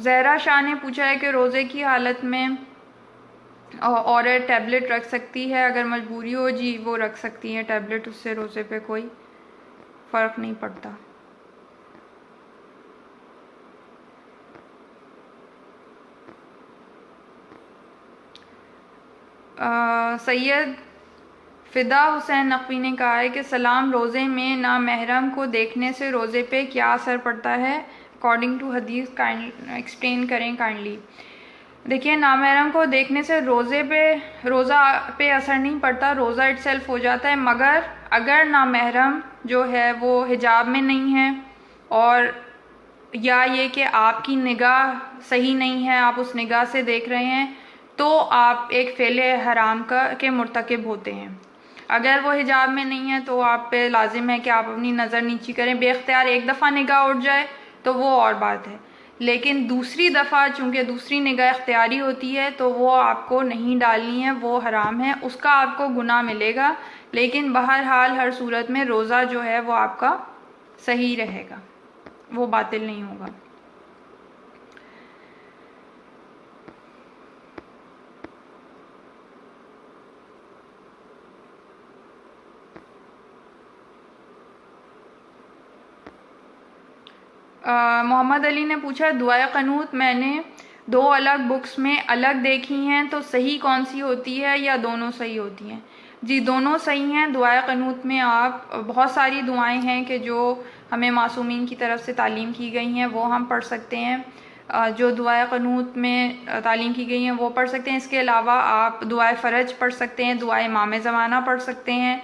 زہرا شاہ نے پوچھا ہے کہ روزے کی حالت میں عورت ٹیبلٹ رکھ سکتی ہے اگر مجبوری ہو؟ جی وہ رکھ سکتی ہے ٹیبلٹ، اس سے روزے پہ کوئی فرق نہیں پڑتا۔ سید فدا حسین نقوی نے کہا ہے کہ سلام روزے میں نامحرم کو دیکھنے سے روزے پہ کیا اثر پڑتا ہے اکارڈنگ ٹو حدیث، ایکسپلین کریں کائنڈلی۔ دیکھیے، نامحرم کو دیکھنے سے روزہ پہ اثر نہیں پڑتا، روزہ اٹ سیلف ہو جاتا ہے، مگر اگر نامحرم جو ہے وہ حجاب میں نہیں ہے اور یا یہ کہ آپ کی نگاہ صحیح نہیں ہے، آپ اس نگاہ سے دیکھ رہے ہیں، تو آپ ایک فعل حرام کے مرتکب ہوتے ہیں۔ اگر وہ حجاب میں نہیں ہے تو آپ پہ لازم ہے کہ آپ اپنی نظر نیچی کریں، بے اختیار ایک دفعہ نگاہ اٹھ جائے تو وہ اور بات ہے، لیکن دوسری دفعہ چونکہ دوسری نگاہ اختیاری ہوتی ہے تو وہ آپ کو نہیں ڈالنی ہے، وہ حرام ہے، اس کا آپ کو گناہ ملے گا، لیکن بہرحال ہر صورت میں روزہ جو ہے وہ آپ کا صحیح رہے گا، وہ باطل نہیں ہوگا۔ محمد علی نے پوچھا دعائے قنوت میں نے 2 الگ بکس میں الگ دیکھی ہیں تو صحیح کون سی ہوتی ہے یا دونوں صحیح ہوتی ہیں؟ جی دونوں صحیح ہیں۔ دعائے قنوت میں آپ بہت ساری دعائیں ہیں کہ جو ہمیں معصومین کی طرف سے تعلیم کی گئی ہیں وہ ہم پڑھ سکتے ہیں، جو دعائے قنوت میں تعلیم کی گئی ہیں وہ پڑھ سکتے ہیں۔ اس کے علاوہ آپ دعائے فرج پڑھ سکتے ہیں، دعائے امام زمانہ پڑھ سکتے ہیں،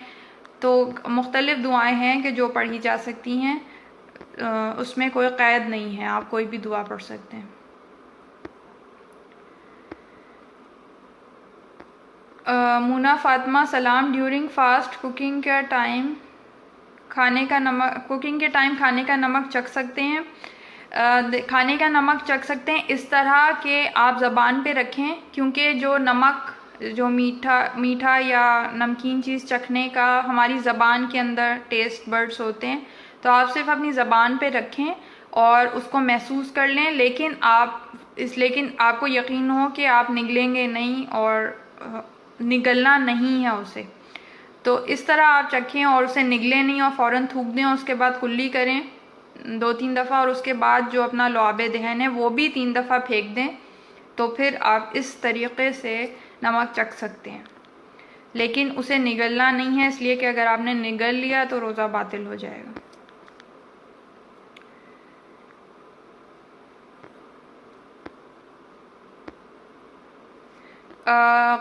تو مختلف دعائیں ہیں کہ جو پڑھی جا سکتی ہیں، اس میں کوئی قید نہیں ہے، آپ کوئی بھی دعا پڑھ سکتے ہیں۔ مونا فاطمہ سلام، ڈیورنگ فاسٹ کوکنگ کے ٹائم کھانے کا نمک چکھ سکتے ہیں؟ کھانے کا نمک چکھ سکتے ہیں اس طرح کہ آپ زبان پہ رکھیں، کیونکہ جو نمک، جو میٹھا یا نمکین چیز چکھنے کا ہماری زبان کے اندر ٹیسٹ برڈز ہوتے ہیں، تو آپ صرف اپنی زبان پہ رکھیں اور اس کو محسوس کر لیں، لیکن آپ کو یقین ہو کہ آپ نگلیں گے نہیں اور نگلنا نہیں ہے اسے، تو اس طرح آپ چکھیں اور اسے نگلیں نہیں اور فوراً تھوک دیں، اور اس کے بعد کلی کریں 2-3 دفعہ، اور اس کے بعد جو اپنا لعاب دہن ہے وہ بھی 3 دفعہ پھینک دیں، تو پھر آپ اس طریقے سے نمک چکھ سکتے ہیں، لیکن اسے نگلنا نہیں ہے، اس لیے کہ اگر آپ نے نگل لیا تو روزہ باطل ہو جائے گا۔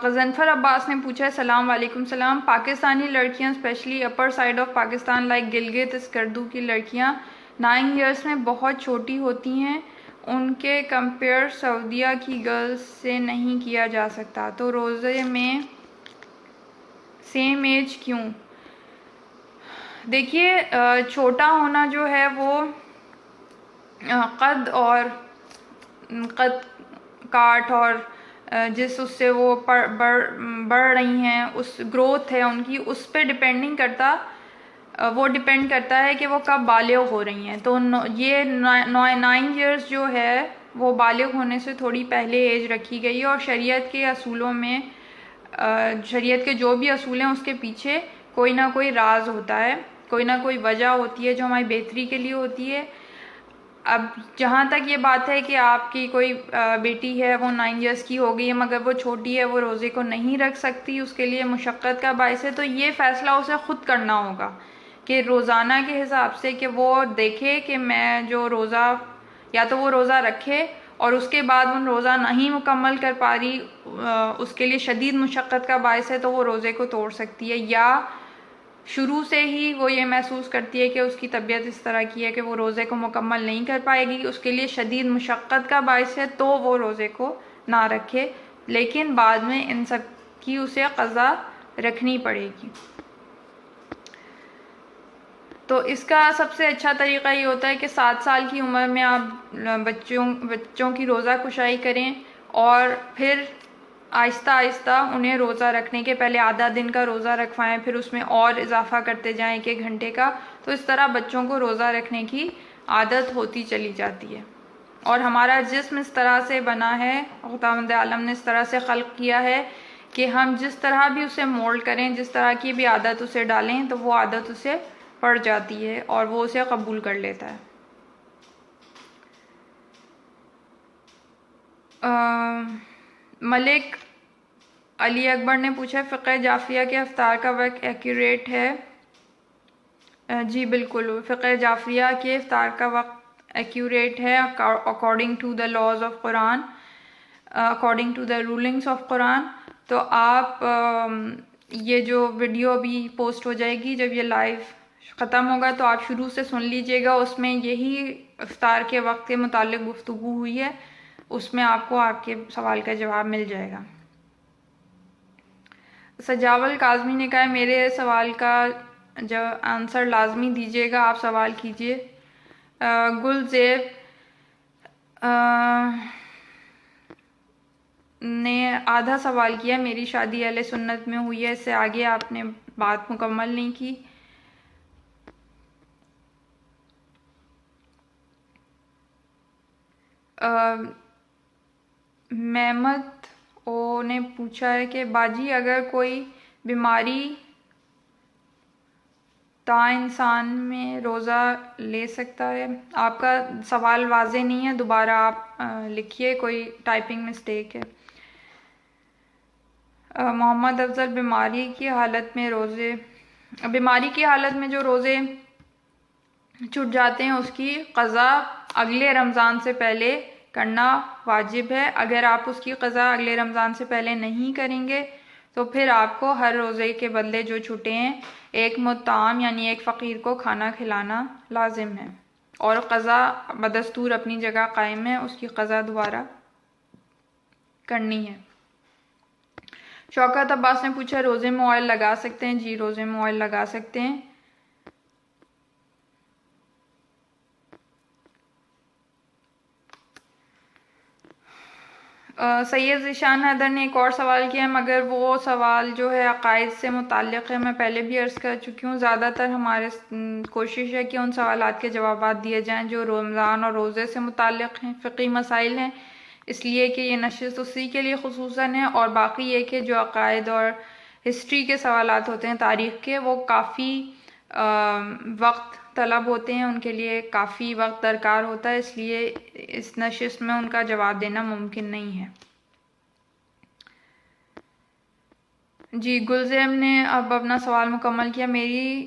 غضنفر عباس نے پوچھا ہے السلام علیکم۔ سلام، پاکستانی لڑکیاں specially upper side of Pakistan like Gilgit Skardu کی لڑکیاں 9 ایئرس میں بہت چھوٹی ہوتی ہیں، ان کے کمپیئر سعودیہ کی گرلز سے نہیں کیا جا سکتا، تو روزے میں سیم ایج کیوں؟ دیکھیے، چھوٹا ہونا جو ہے وہ قد کاٹ اور جس اس سے وہ بڑھ رہی ہیں، اس گروتھ ہے ان کی، اس پہ ڈیپینڈ نہیں کرتا، وہ ڈیپینڈ کرتا ہے کہ وہ کب بالغ ہو رہی ہیں، تو یہ 9 ایئرس جو ہے وہ بالغ ہونے سے تھوڑی پہلے ایج رکھی گئی ہے، اور شریعت کے اصولوں میں شریعت کے جو بھی اصول ہیں اس کے پیچھے کوئی نہ کوئی راز ہوتا ہے، کوئی نہ کوئی وجہ ہوتی ہے جو ہماری بہتری کے لیے ہوتی ہے۔ اب جہاں تک یہ بات ہے کہ آپ کی کوئی بیٹی ہے، وہ 9 ایئرس کی ہو گئی ہے مگر وہ چھوٹی ہے، وہ روزے کو نہیں رکھ سکتی، اس کے لیے مشقت کا باعث ہے، تو یہ فیصلہ اسے خود کرنا ہوگا کہ روزانہ کے حساب سے کہ وہ دیکھے کہ میں جو روزہ، یا تو وہ روزہ رکھے اور اس کے بعد وہ روزہ نہیں مکمل کر پا رہی، اس کے لیے شدید مشقت کا باعث ہے، تو وہ روزے کو توڑ سکتی ہے، یا شروع سے ہی وہ یہ محسوس کرتی ہے کہ اس کی طبیعت اس طرح کی ہے کہ وہ روزے کو مکمل نہیں کر پائے گی، اس کے لیے شدید مشقت کا باعث ہے، تو وہ روزے کو نہ رکھے، لیکن بعد میں ان سب کی اسے قضا رکھنی پڑے گی۔ تو اس کا سب سے اچھا طریقہ یہ ہوتا ہے کہ 7 سال کی عمر میں آپ بچوں کی روزہ کشائی کریں، اور پھر آہستہ آہستہ انہیں روزہ رکھنے کے پہلے آدھا دن کا روزہ رکھوائیں، پھر اس میں اور اضافہ کرتے جائیں 1 گھنٹے کا، تو اس طرح بچوں کو روزہ رکھنے کی عادت ہوتی چلی جاتی ہے۔ اور ہمارا جسم اس طرح سے بنا ہے، خداوند عالم نے اس طرح سے خلق کیا ہے کہ ہم جس طرح بھی اسے مولڈ کریں، جس طرح کی بھی عادت اسے ڈالیں، تو وہ عادت اسے پڑ جاتی ہے اور وہ اسے قبول کر لیتا ہے۔ ملک علی اکبر نے پوچھا فقہ جعفریہ کے افطار کا وقت ایکوریٹ ہے؟ جی بالکل، فقہ جعفریہ کے افطار کا وقت ایکوریٹ ہے according to the laws of Quran, according to the rulings of Quran. تو آپ یہ جو ویڈیو ابھی پوسٹ ہو جائے گی، جب یہ لائیو ختم ہوگا تو آپ شروع سے سن لیجئے گا، اس میں یہی افطار کے وقت کے متعلق گفتگو ہوئی ہے، اس میں آپ کو آپ کے سوال کا جواب مل جائے گا۔ سجاول کاظمی نے کہا میرے سوال کا جو آنسر لازمی دیجیے گا، آپ سوال کیجئے۔ گل زیب نے آدھا سوال کیا، میری شادی اہل سنت میں ہوئی ہے، اس سے آگے آپ نے بات مکمل نہیں کی۔ محمد او نے پوچھا ہے کہ باجی اگر کوئی بیماری تا انسان میں روزہ لے سکتا ہے؟ آپ کا سوال واضح نہیں ہے، دوبارہ آپ لکھیے، کوئی ٹائپنگ مسٹیک ہے۔ محمد افضل بیماری کی حالت میں جو روزے چھوٹ جاتے ہیں اس کی قضا اگلے رمضان سے پہلے کرنا واجب ہے۔ اگر آپ اس کی قضا اگلے رمضان سے پہلے نہیں کریں گے تو پھر آپ کو ہر روزے کے بدلے جو چھوٹے ہیں ایک مطعم یعنی ایک فقیر کو کھانا کھلانا لازم ہے، اور قضا بدستور اپنی جگہ قائم ہے، اس کی قضا دوبارہ کرنی ہے۔ شوکت عباس نے پوچھا روزے میں آئل لگا سکتے ہیں؟ جی روزے میں آئل لگا سکتے ہیں۔ سید ذیشان حیدر نے ایک اور سوال کیا مگر وہ سوال جو ہے عقائد سے متعلق ہے، میں پہلے بھی عرض کر چکی ہوں، زیادہ تر ہمارے کوشش ہے کہ ان سوالات کے جوابات دیے جائیں جو رمضان اور روزے سے متعلق ہیں، فقہی مسائل ہیں، اس لیے کہ یہ نشست اسی کے لیے خصوصاً ہے، اور باقی یہ کہ جو عقائد اور ہسٹری کے سوالات ہوتے ہیں تاریخ کے، وہ کافی وقت طلب ہوتے ہیں، ان کے لیے کافی وقت درکار ہوتا ہے، اس لیے اس نشست میں ان کا جواب دینا ممکن نہیں ہے۔ جی گلزیم نے اب اپنا سوال مکمل کیا، میری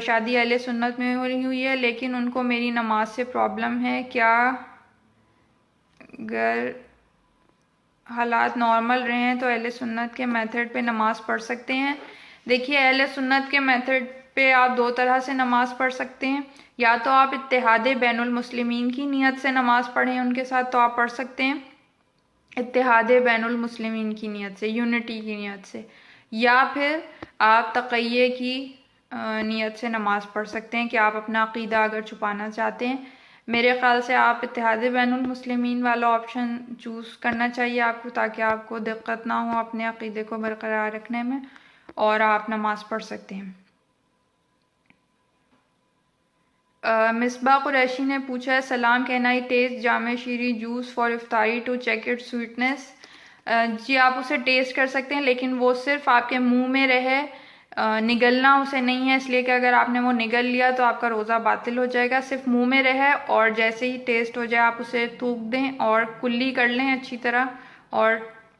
شادی اہل سنت میں ہوئی ہے لیکن ان کو میری نماز سے پرابلم ہے، کیا اگر حالات نارمل رہیں تو اہل سنت کے میتھڈ پہ نماز پڑھ سکتے ہیں؟ دیکھیے اہل سنت کے میتھڈ پہ آپ 2 طرح سے نماز پڑھ سکتے ہیں، یا تو آپ اتحاد بین المسلمین کی نیت سے نماز پڑھیں ان کے ساتھ، تو آپ پڑھ سکتے ہیں اتحاد بین المسلمین کی نیت سے، یونٹی کی نیت سے، یا پھر آپ تقیہ کی نیت سے نماز پڑھ سکتے ہیں کہ آپ اپنا عقیدہ اگر چھپانا چاہتے ہیں۔ میرے خیال سے آپ اتحاد بین المسلمین والا آپشن چوز کرنا چاہیے آپ کو، تاکہ آپ کو دقت نہ ہو اپنے عقیدے کو برقرار رکھنے میں، اور آپ نماز پڑھ سکتے ہیں۔ مصباح قریشی نے پوچھا ہے سلام، can I test Jama Sherry juice for افطاری ٹو چیک اٹ سویٹنس؟ جی آپ اسے ٹیسٹ کر سکتے ہیں، لیکن وہ صرف آپ کے منہ میں رہے، نگلنا اسے نہیں ہے، اس لیے کہ اگر آپ نے وہ نگل لیا تو آپ کا روزہ باطل ہو جائے گا۔ صرف منہ میں رہے اور جیسے ہی ٹیسٹ ہو جائے آپ اسے تھوک دیں اور کلی کر لیں اچھی طرح، اور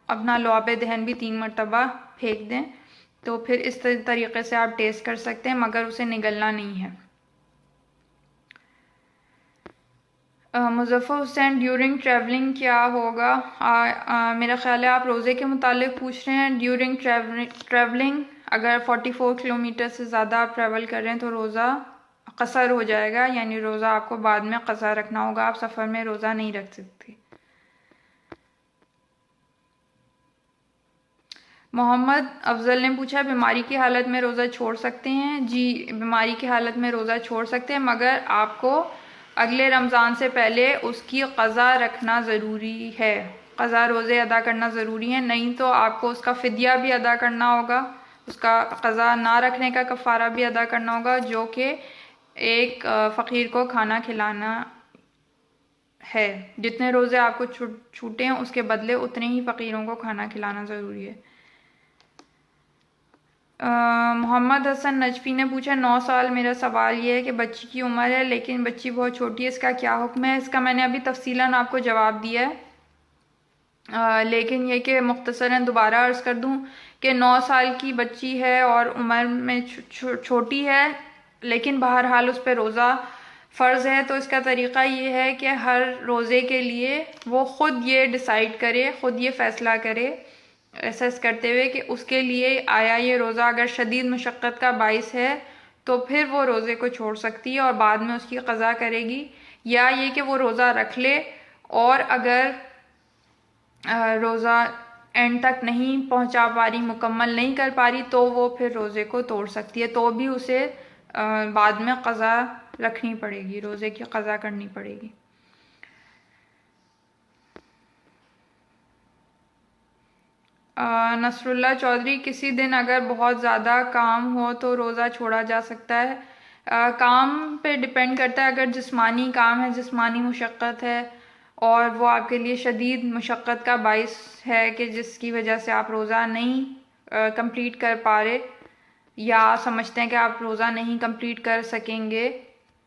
اپنا لعاب دہن بھی 3 مرتبہ پھینک دیں، تو پھر اس طریقے سے آپ ٹیسٹ کر سکتے ہیں، مگر اسے نگلنا نہیں ہے۔ مظفر حسین، ڈیورنگ ٹریولنگ کیا ہوگا؟ میرا خیال ہے آپ روزے کے متعلق پوچھ رہے ہیں۔ ڈیورنگ ٹریولنگ اگر 44 کلومیٹر سے زیادہ آپ ٹریول کر رہے ہیں تو روزہ قصر ہو جائے گا، یعنی روزہ آپ کو بعد میں قضا رکھنا ہوگا، آپ سفر میں روزہ نہیں رکھ سکتے۔ محمد افضل نے پوچھا بیماری کی حالت میں روزہ چھوڑ سکتے ہیں؟ جی بیماری کی حالت میں روزہ چھوڑ سکتے ہیں، مگر آپ کو اگلے رمضان سے پہلے اس کی قضا رکھنا ضروری ہے، قضا روزے ادا کرنا ضروری ہے، نہیں تو آپ کو اس کا فدیہ بھی ادا کرنا ہوگا، اس کا قضا نہ رکھنے کا کفارہ بھی ادا کرنا ہوگا، جو کہ ایک فقیر کو کھانا کھلانا ہے۔ جتنے روزے آپ کو چھوٹے ہیں اس کے بدلے اتنے ہی فقیروں کو کھانا کھلانا ضروری ہے۔ محمد حسن نجفی نے پوچھا 9 سال، میرا سوال یہ ہے کہ بچی کی عمر ہے لیکن بچی بہت چھوٹی ہے، اس کا کیا حکم ہے؟ اس کا میں نے ابھی تفصیلاً آپ کو جواب دیا ہے، لیکن یہ کہ مختصراً دوبارہ عرض کر دوں کہ 9 سال کی بچی ہے اور عمر میں چھوٹی ہے، لیکن بہرحال اس پہ روزہ فرض ہے، تو اس کا طریقہ یہ ہے کہ ہر روزے کے لیے وہ خود یہ ڈیسائیڈ کرے، خود یہ فیصلہ کرے اسیس کرتے ہوئے کہ اس کے لیے آیا یہ روزہ اگر شدید مشقت کا باعث ہے تو پھر وہ روزے کو چھوڑ سکتی ہے اور بعد میں اس کی قضا کرے گی، یا یہ کہ وہ روزہ رکھ لے اور اگر روزہ اینڈ تک نہیں پہنچا پا رہی، مکمل نہیں کر پا رہی، تو وہ پھر روزے کو توڑ سکتی ہے، تو بھی اسے بعد میں قضا رکھنی پڑے گی، روزے کی قضا کرنی پڑے گی۔ نصر اللہ چودھری، کسی دن اگر بہت زیادہ کام ہو تو روزہ چھوڑا جا سکتا ہے؟ کام پہ ڈپینڈ کرتا ہے، اگر جسمانی کام ہے، جسمانی مشقت ہے اور وہ آپ کے لیے شدید مشقت کا باعث ہے کہ جس کی وجہ سے آپ روزہ نہیں کمپلیٹ کر پا رہے یا سمجھتے ہیں کہ آپ روزہ نہیں کمپلیٹ کر سکیں گے،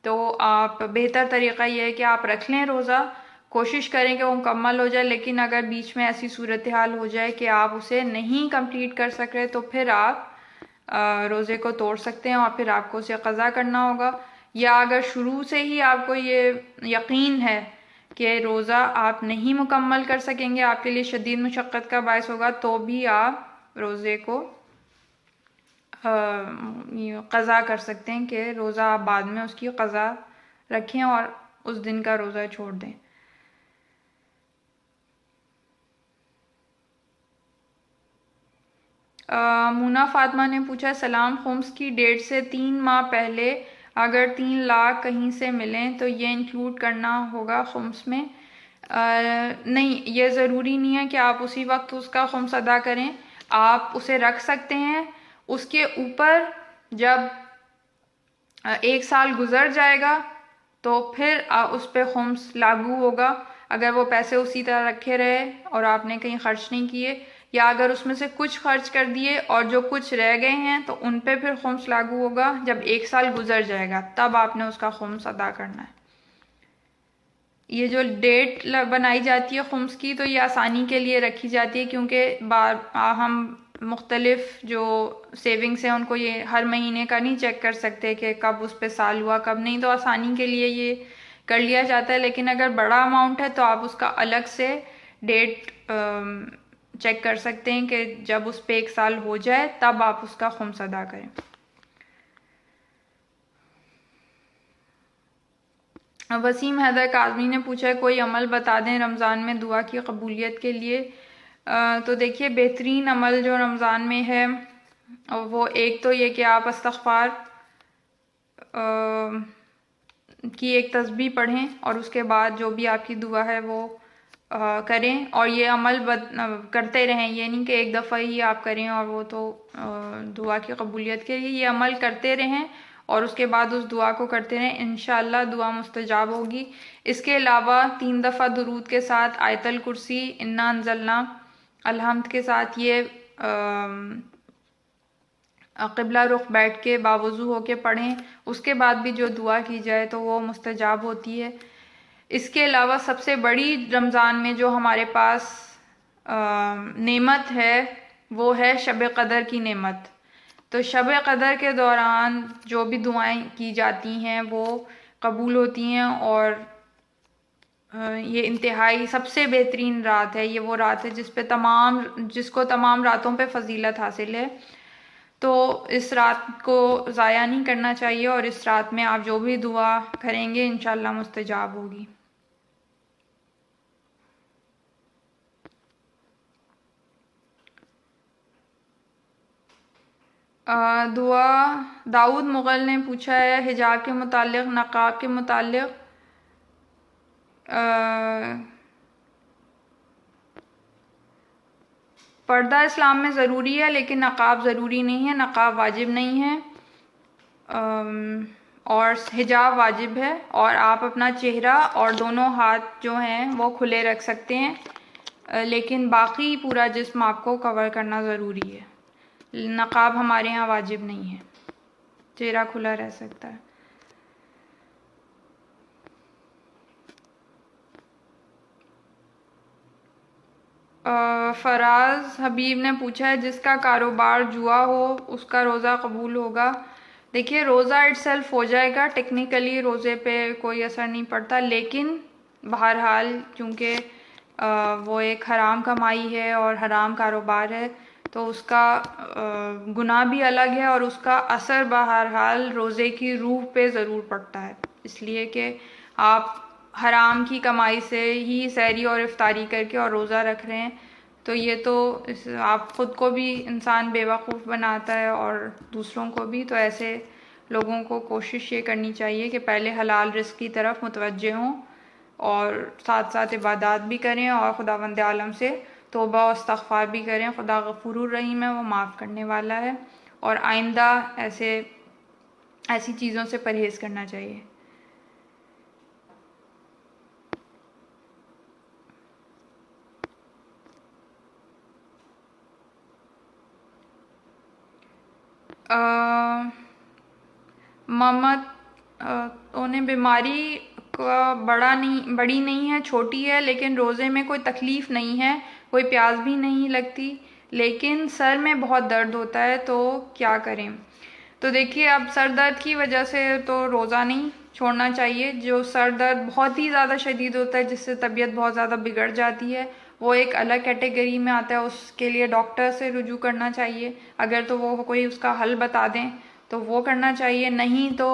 تو آپ بہتر طریقہ یہ ہے کہ آپ رکھ لیں روزہ، کوشش کریں کہ وہ مکمل ہو جائے، لیکن اگر بیچ میں ایسی صورتحال ہو جائے کہ آپ اسے نہیں کمپلیٹ کر سک رہے تو پھر آپ روزے کو توڑ سکتے ہیں اور پھر آپ کو اسے قضا کرنا ہوگا، یا اگر شروع سے ہی آپ کو یہ یقین ہے کہ روزہ آپ نہیں مکمل کر سکیں گے، آپ کے لیے شدید مشقت کا باعث ہوگا، تو بھی آپ روزے کو قضا کر سکتے ہیں کہ روزہ آپ بعد میں اس کی قضا رکھیں اور اس دن کا روزہ چھوڑ دیں۔ مونا فاطمہ نے پوچھا سلام، خمس کی ڈیٹ سے 3 ماہ پہلے اگر 3 لاکھ کہیں سے ملیں تو یہ انکلوڈ کرنا ہوگا خمس میں؟ نہیں، یہ ضروری نہیں ہے کہ آپ اسی وقت اس کا خمس ادا کریں، آپ اسے رکھ سکتے ہیں، اس کے اوپر جب 1 سال گزر جائے گا تو پھر اس پہ خمس لاگو ہوگا، اگر وہ پیسے اسی طرح رکھے رہے اور آپ نے کہیں خرچ نہیں کیے، یا اگر اس میں سے کچھ خرچ کر دیے اور جو کچھ رہ گئے ہیں تو ان پہ پھر خمس لاگو ہوگا جب 1 سال گزر جائے گا، تب آپ نے اس کا خمس ادا کرنا ہے۔ یہ جو ڈیٹ بنائی جاتی ہے خمس کی، تو یہ آسانی کے لیے رکھی جاتی ہے کیونکہ ہم مختلف جو سیونگز ہیں ان کو یہ ہر مہینے کا نہیں چیک کر سکتے کہ کب اس پہ سال ہوا کب نہیں، تو آسانی کے لیے یہ کر لیا جاتا ہے، لیکن اگر بڑا اماؤنٹ ہے تو آپ اس کا الگ سے ڈیٹ چیک کر سکتے ہیں کہ جب اس پہ 1 سال ہو جائے تب آپ اس کا خمس ادا کریں۔ وسیم حیدر کاظمی نے پوچھا کوئی عمل بتا دیں رمضان میں دعا کی قبولیت کے لیے؟ تو دیکھیے بہترین عمل جو رمضان میں ہے وہ ایک تو یہ کہ آپ استغفار کی ایک تسبیح پڑھیں اور اس کے بعد جو بھی آپ کی دعا ہے وہ کریں، اور یہ عمل کرتے رہیں، یہ نہیں کہ ایک دفعہ ہی آپ کریں اور وہ تو دعا کی قبولیت کے لیے، یہ عمل کرتے رہیں اور اس کے بعد اس دعا کو کرتے رہیں، انشاءاللہ دعا مستجاب ہوگی۔ اس کے علاوہ 3 دفعہ درود کے ساتھ آیت الکرسی، انا انزلنا، الحمد کے ساتھ یہ قبلہ رخ بیٹھ کے باوضو ہو کے پڑھیں۔ اس کے بعد بھی جو دعا کی جائے تو وہ مستجاب ہوتی ہے۔ اس کے علاوہ سب سے بڑی رمضان میں جو ہمارے پاس نعمت ہے وہ ہے شب قدر کی نعمت۔ تو شب قدر کے دوران جو بھی دعائیں کی جاتی ہیں وہ قبول ہوتی ہیں، اور یہ انتہائی سب سے بہترین رات ہے۔ یہ وہ رات ہے جس کو تمام راتوں پہ فضیلت حاصل ہے، تو اس رات کو ضائع نہیں کرنا چاہیے، اور اس رات میں آپ جو بھی دعا کریں گے انشاءاللہ مستجاب ہوگی۔ دعا داؤد مغل نے پوچھا ہے حجاب کے متعلق، نقاب کے متعلق۔ پردہ اسلام میں ضروری ہے لیکن نقاب ضروری نہیں ہے، نقاب واجب نہیں ہے، اور حجاب واجب ہے، اور آپ اپنا چہرہ اور دونوں ہاتھ جو ہیں وہ کھلے رکھ سکتے ہیں، لیکن باقی پورا جسم آپ کو کور کرنا ضروری ہے۔ نقاب ہمارے ہاں واجب نہیں ہے، چہرہ کھلا رہ سکتا ہے۔ فراز حبیب نے پوچھا ہے جس کا کاروبار جوا ہو اس کا روزہ قبول ہوگا؟ دیکھیے روزہ اٹ سیلف ہو جائے گا، ٹیکنیکلی روزے پہ کوئی اثر نہیں پڑتا، لیکن بہرحال چونکہ وہ ایک حرام کمائی ہے اور حرام کاروبار ہے تو اس کا گناہ بھی الگ ہے، اور اس کا اثر بہرحال روزے کی روح پہ ضرور پڑتا ہے، اس لیے کہ آپ حرام کی کمائی سے ہی سحری اور افطاری کر کے اور روزہ رکھ رہے ہیں، تو یہ تو آپ خود کو بھی انسان بے وقوف بناتا ہے اور دوسروں کو بھی۔ تو ایسے لوگوں کو کوشش یہ کرنی چاہیے کہ پہلے حلال رزق کی طرف متوجہ ہوں، اور ساتھ ساتھ عبادات بھی کریں، اور خداوند عالم سے توبہ و استغفار بھی کریں۔ خدا غفور الرحیم ہے، وہ معاف کرنے والا ہے، اور آئندہ ایسی چیزوں سے پرہیز کرنا چاہیے۔ محمد انہیں بیماری کا بڑی نہیں ہے، چھوٹی ہے، لیکن روزے میں کوئی تکلیف نہیں ہے، کوئی پیاس بھی نہیں لگتی، لیکن سر میں بہت درد ہوتا ہے، تو کیا کریں؟ تو دیکھیے اب سر درد کی وجہ سے تو روزہ نہیں چھوڑنا چاہیے۔ جو سر درد بہت ہی زیادہ شدید ہوتا ہے جس سے طبیعت بہت زیادہ بگڑ جاتی ہے، وہ ایک الگ کیٹیگری میں آتا ہے، اس کے لیے ڈاکٹر سے رجوع کرنا چاہیے، اگر تو وہ کوئی اس کا حل بتا دیں تو وہ کرنا چاہیے، نہیں تو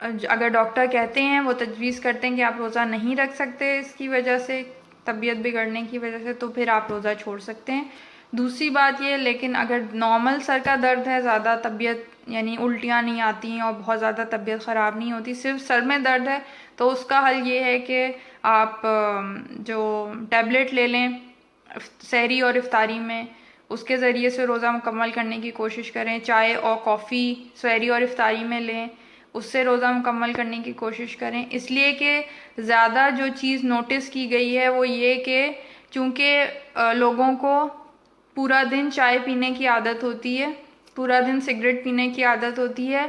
اگر ڈاکٹر کہتے ہیں، وہ تجویز کرتے ہیں کہ آپ روزہ نہیں رکھ سکتے اس کی وجہ سے، طبیعت بگڑنے کی وجہ سے، تو پھر آپ روزہ چھوڑ سکتے ہیں۔ دوسری بات یہ، لیکن اگر نارمل سر کا درد ہے، زیادہ طبیعت یعنی الٹیاں نہیں آتی ہیں اور بہت زیادہ طبیعت خراب نہیں ہوتی، صرف سر میں درد ہے، تو اس کا حل یہ ہے کہ آپ جو ٹیبلٹ لے لیں سحری اور افطاری میں، اس کے ذریعے سے روزہ مکمل کرنے کی کوشش کریں۔ چائے اور کافی سحری اور افطاری میں لیں، اس سے روزہ مکمل کرنے کی کوشش کریں، اس لیے کہ زیادہ جو چیز نوٹس کی گئی ہے وہ یہ کہ چونکہ لوگوں کو پورا دن چائے پینے کی عادت ہوتی ہے، پورا دن سگریٹ پینے کی عادت ہوتی ہے،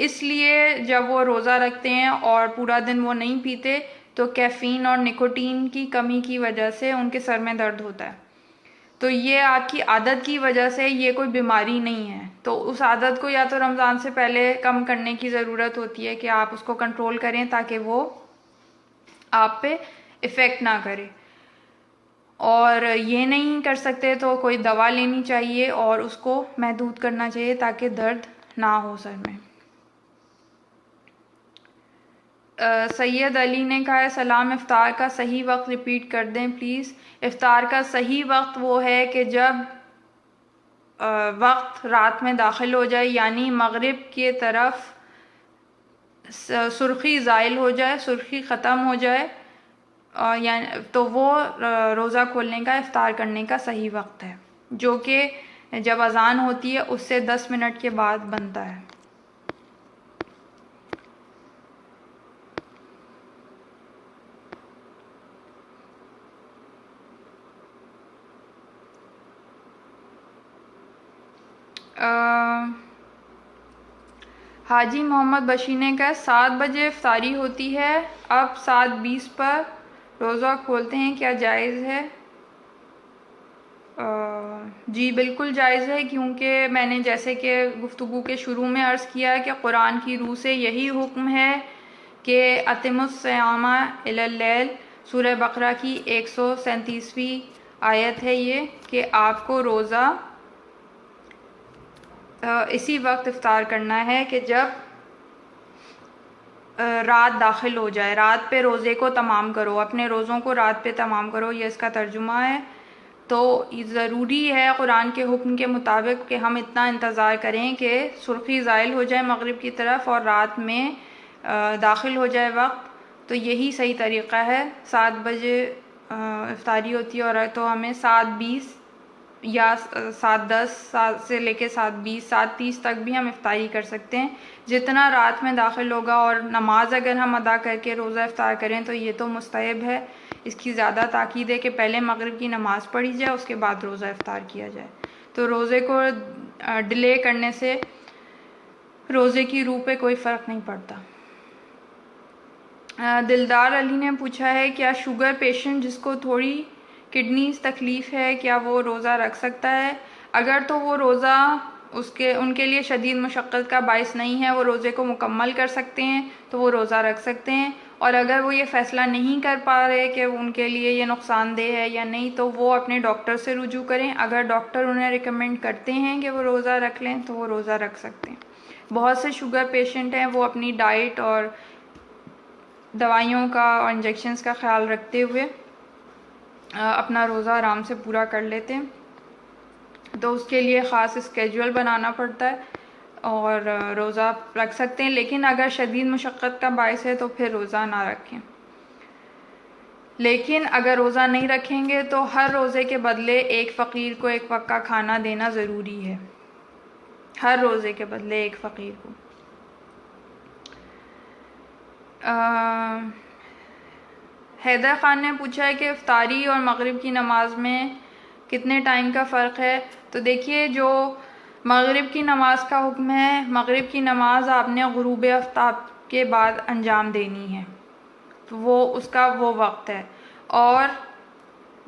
اس لیے جب وہ روزہ رکھتے ہیں اور پورا دن وہ نہیں پیتے تو کیفین اور نکوٹین کی کمی کی وجہ سے ان کے سر میں درد ہوتا ہے۔ تو یہ آپ کی عادت کی وجہ سے، یہ کوئی بیماری نہیں ہے، تو اس عادت کو یا تو رمضان سے پہلے کم کرنے کی ضرورت ہوتی ہے کہ آپ اس کو کنٹرول کریں تاکہ وہ آپ پہ ایفیکٹ نہ کرے، اور یہ نہیں کر سکتے تو کوئی دوا لینی چاہیے اور اس کو محدود کرنا چاہیے تاکہ درد نہ ہو سر میں۔ سید علی نے کہا ہے سلام، افطار کا صحیح وقت ریپیٹ کر دیں پلیز۔ افطار کا صحیح وقت وہ ہے کہ جب وقت رات میں داخل ہو جائے، یعنی مغرب کی طرف سرخی زائل ہو جائے، سرخی ختم ہو جائے، تو وہ روزہ کھولنے کا، افطار کرنے کا صحیح وقت ہے، جو کہ جب اذان ہوتی ہے اس سے 10 منٹ کے بعد بنتا ہے۔ حاجی محمد بشیر نے کہا 7 بجے افطاری ہوتی ہے، اب 7:20 پر روزہ کھولتے ہیں، کیا جائز ہے؟ جی بالکل جائز ہے، کیونکہ میں نے جیسے کہ گفتگو کے شروع میں عرض کیا کہ قرآن کی روح سے یہی حکم ہے کہ اتم الصیام الی اللیل، سورہ بقرہ کی 137ویں آیت ہے یہ، کہ آپ کو روزہ اسی وقت افطار کرنا ہے کہ جب رات داخل ہو جائے، رات پہ روزے کو تمام کرو، اپنے روزوں کو رات پہ تمام کرو، یہ اس کا ترجمہ ہے۔ تو یہ ضروری ہے قرآن کے حکم کے مطابق کہ ہم اتنا انتظار کریں کہ سرخی زائل ہو جائے مغرب کی طرف اور رات میں داخل ہو جائے وقت، تو یہی صحیح طریقہ ہے۔ 7 بجے افطاری ہوتی ہے اور تو ہمیں 7:20 یا 7:10 سے لے کے 7:20 7:30 تک بھی ہم افطاری کر سکتے ہیں، جتنا رات میں داخل ہوگا، اور نماز اگر ہم ادا کر کے روزہ افطار کریں تو یہ تو مستحب ہے، اس کی زیادہ تاکید ہے کہ پہلے مغرب کی نماز پڑھی جائے، اس کے بعد روزہ افطار کیا جائے۔ تو روزے کو ڈیلے کرنے سے روزے کی روح پہ کوئی فرق نہیں پڑتا۔ دلدار علی نے پوچھا ہے کیا شوگر پیشنٹ جس کو تھوڑی کڈنیز تکلیف ہے کیا وہ روزہ رکھ سکتا ہے؟ اگر تو وہ روزہ ان کے لیے شدید مشقت کا باعث نہیں ہے، وہ روزے کو مکمل کر سکتے ہیں تو وہ روزہ رکھ سکتے ہیں، اور اگر وہ یہ فیصلہ نہیں کر پا رہے کہ ان کے لیے یہ نقصان دہ ہے یا نہیں تو وہ اپنے ڈاکٹر سے رجوع کریں، اگر ڈاکٹر انہیں ریکمینڈ کرتے ہیں کہ وہ روزہ رکھ لیں تو وہ روزہ رکھ سکتے ہیں۔ بہت سے شوگر پیشنٹ ہیں وہ اپنی ڈائٹ اور دوائیوں کا اور انجیکشنز کا خیال رکھتے ہوئے اپنا روزہ آرام سے پورا کر لیتے ہیں، تو اس کے لیے خاص اسکیجول بنانا پڑتا ہے اور روزہ رکھ سکتے ہیں، لیکن اگر شدید مشقت کا باعث ہے تو پھر روزہ نہ رکھیں۔ لیکن اگر روزہ نہیں رکھیں گے تو ہر روزے کے بدلے ایک فقیر کو ایک وقت کا کھانا دینا ضروری ہے، ہر روزے کے بدلے ایک فقیر کو۔ حیدر خان نے پوچھا ہے کہ افطاری اور مغرب کی نماز میں کتنے ٹائم کا فرق ہے؟ تو دیکھیے، جو مغرب کی نماز کا حکم ہے، مغرب کی نماز آپ نے غروب آفتاب کے بعد انجام دینی ہے، تو وہ اس کا وہ وقت ہے، اور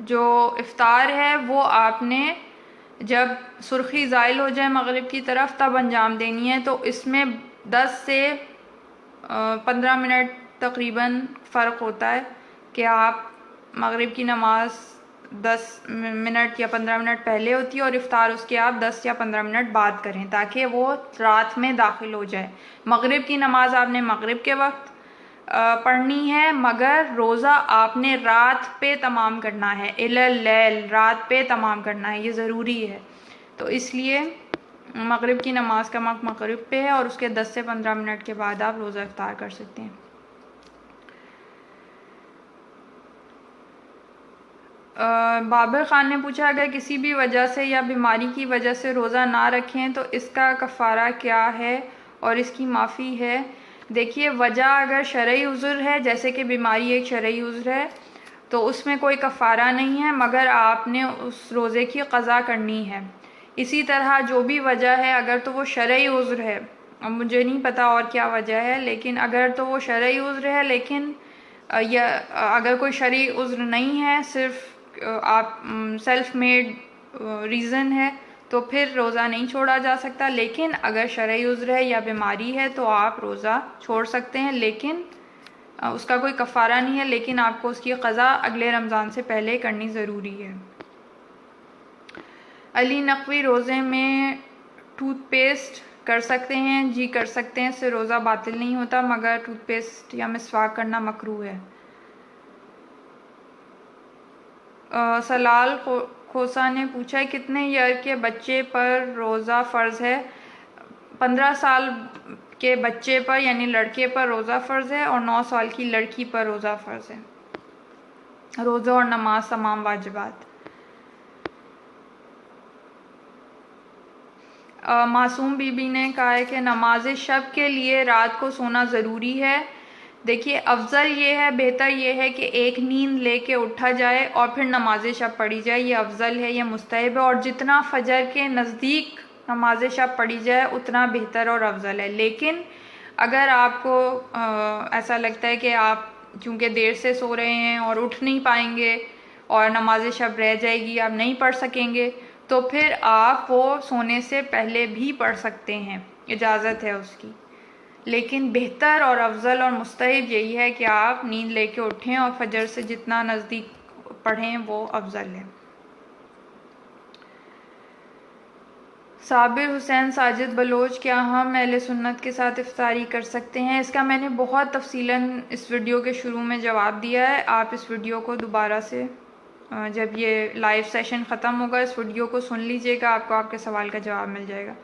جو افطار ہے وہ آپ نے جب سرخی زائل ہو جائے مغرب کی طرف تب انجام دینی ہے، تو اس میں 10 سے 15 منٹ تقریباً فرق ہوتا ہے کہ آپ مغرب کی نماز 10 منٹ یا 15 منٹ پہلے ہوتی ہے اور افطار اس کے آپ 10 یا 15 منٹ بعد کریں تاکہ وہ رات میں داخل ہو جائے۔ مغرب کی نماز آپ نے مغرب کے وقت پڑھنی ہے، مگر روزہ آپ نے رات پہ تمام کرنا ہے، الی اللیل، رات پہ تمام کرنا ہے، یہ ضروری ہے۔ تو اس لیے مغرب کی نماز کا وقت مغرب پہ ہے اور اس کے 10 سے 15 منٹ کے بعد آپ روزہ افطار کر سکتے ہیں۔ بابر خان نے پوچھا اگر کسی بھی وجہ سے یا بیماری کی وجہ سے روزہ نہ رکھیں تو اس کا کفارہ کیا ہے اور اس کی معافی ہے؟ دیکھیے، وجہ اگر شرعی عذر ہے، جیسے کہ بیماری ایک شرعی عذر ہے، تو اس میں کوئی کفارہ نہیں ہے، مگر آپ نے اس روزے کی قضا کرنی ہے۔ اسی طرح جو بھی وجہ ہے، اگر تو وہ شرعی عذر ہے، اب مجھے نہیں پتا اور کیا وجہ ہے، لیکن اگر تو وہ شرعی عذر ہے لیکن یا اگر کوئی شرعی عذر نہیں ہے، صرف آپ سیلف میڈ ریزن ہے، تو پھر روزہ نہیں چھوڑا جا سکتا، لیکن اگر شرعی عذر ہے یا بیماری ہے تو آپ روزہ چھوڑ سکتے ہیں، لیکن اس کا کوئی کفارہ نہیں ہے، لیکن آپ کو اس کی قضا اگلے رمضان سے پہلے کرنی ضروری ہے۔ علی نقوی روزے میں ٹوتھ پیسٹ کر سکتے ہیں؟ جی کر سکتے ہیں، اس سے روزہ باطل نہیں ہوتا، مگر ٹوتھ پیسٹ یا مسواک کرنا مکروہ ہے۔ سلال کھوسا نے پوچھا ہے کتنے ایئر کے بچے پر روزہ فرض ہے؟ 15 سال کے بچے پر یعنی لڑکے پر روزہ فرض ہے اور 9 سال کی لڑکی پر روزہ فرض ہے، روزہ اور نماز تمام واجبات۔ معصوم بی بی نے کہا ہے کہ نماز شب کے لیے رات کو سونا ضروری ہے. دیکھیے افضل یہ ہے، بہتر یہ ہے کہ ایک نیند لے کے اٹھا جائے اور پھر نماز شب پڑھی جائے. یہ افضل ہے، یہ مستحب ہے، اور جتنا فجر کے نزدیک نماز شب پڑھی جائے اتنا بہتر اور افضل ہے. لیکن اگر آپ کو ایسا لگتا ہے کہ آپ چونکہ دیر سے سو رہے ہیں اور اٹھ نہیں پائیں گے اور نماز شب رہ جائے گی، آپ نہیں پڑھ سکیں گے، تو پھر آپ وہ سونے سے پہلے بھی پڑھ سکتے ہیں، اجازت ہے اس کی. لیکن بہتر اور افضل اور مستحب یہی ہے کہ آپ نیند لے کے اٹھیں اور فجر سے جتنا نزدیک پڑھیں وہ افضل ہے. صابر حسین ساجد بلوچ، کیا ہم اہل سنت کے ساتھ افطاری کر سکتے ہیں؟ اس کا میں نے بہت تفصیلاً اس ویڈیو کے شروع میں جواب دیا ہے. آپ اس ویڈیو کو دوبارہ سے جب یہ لائیو سیشن ختم ہوگا اس ویڈیو کو سن لیجئے گا، آپ کو آپ کے سوال کا جواب مل جائے گا.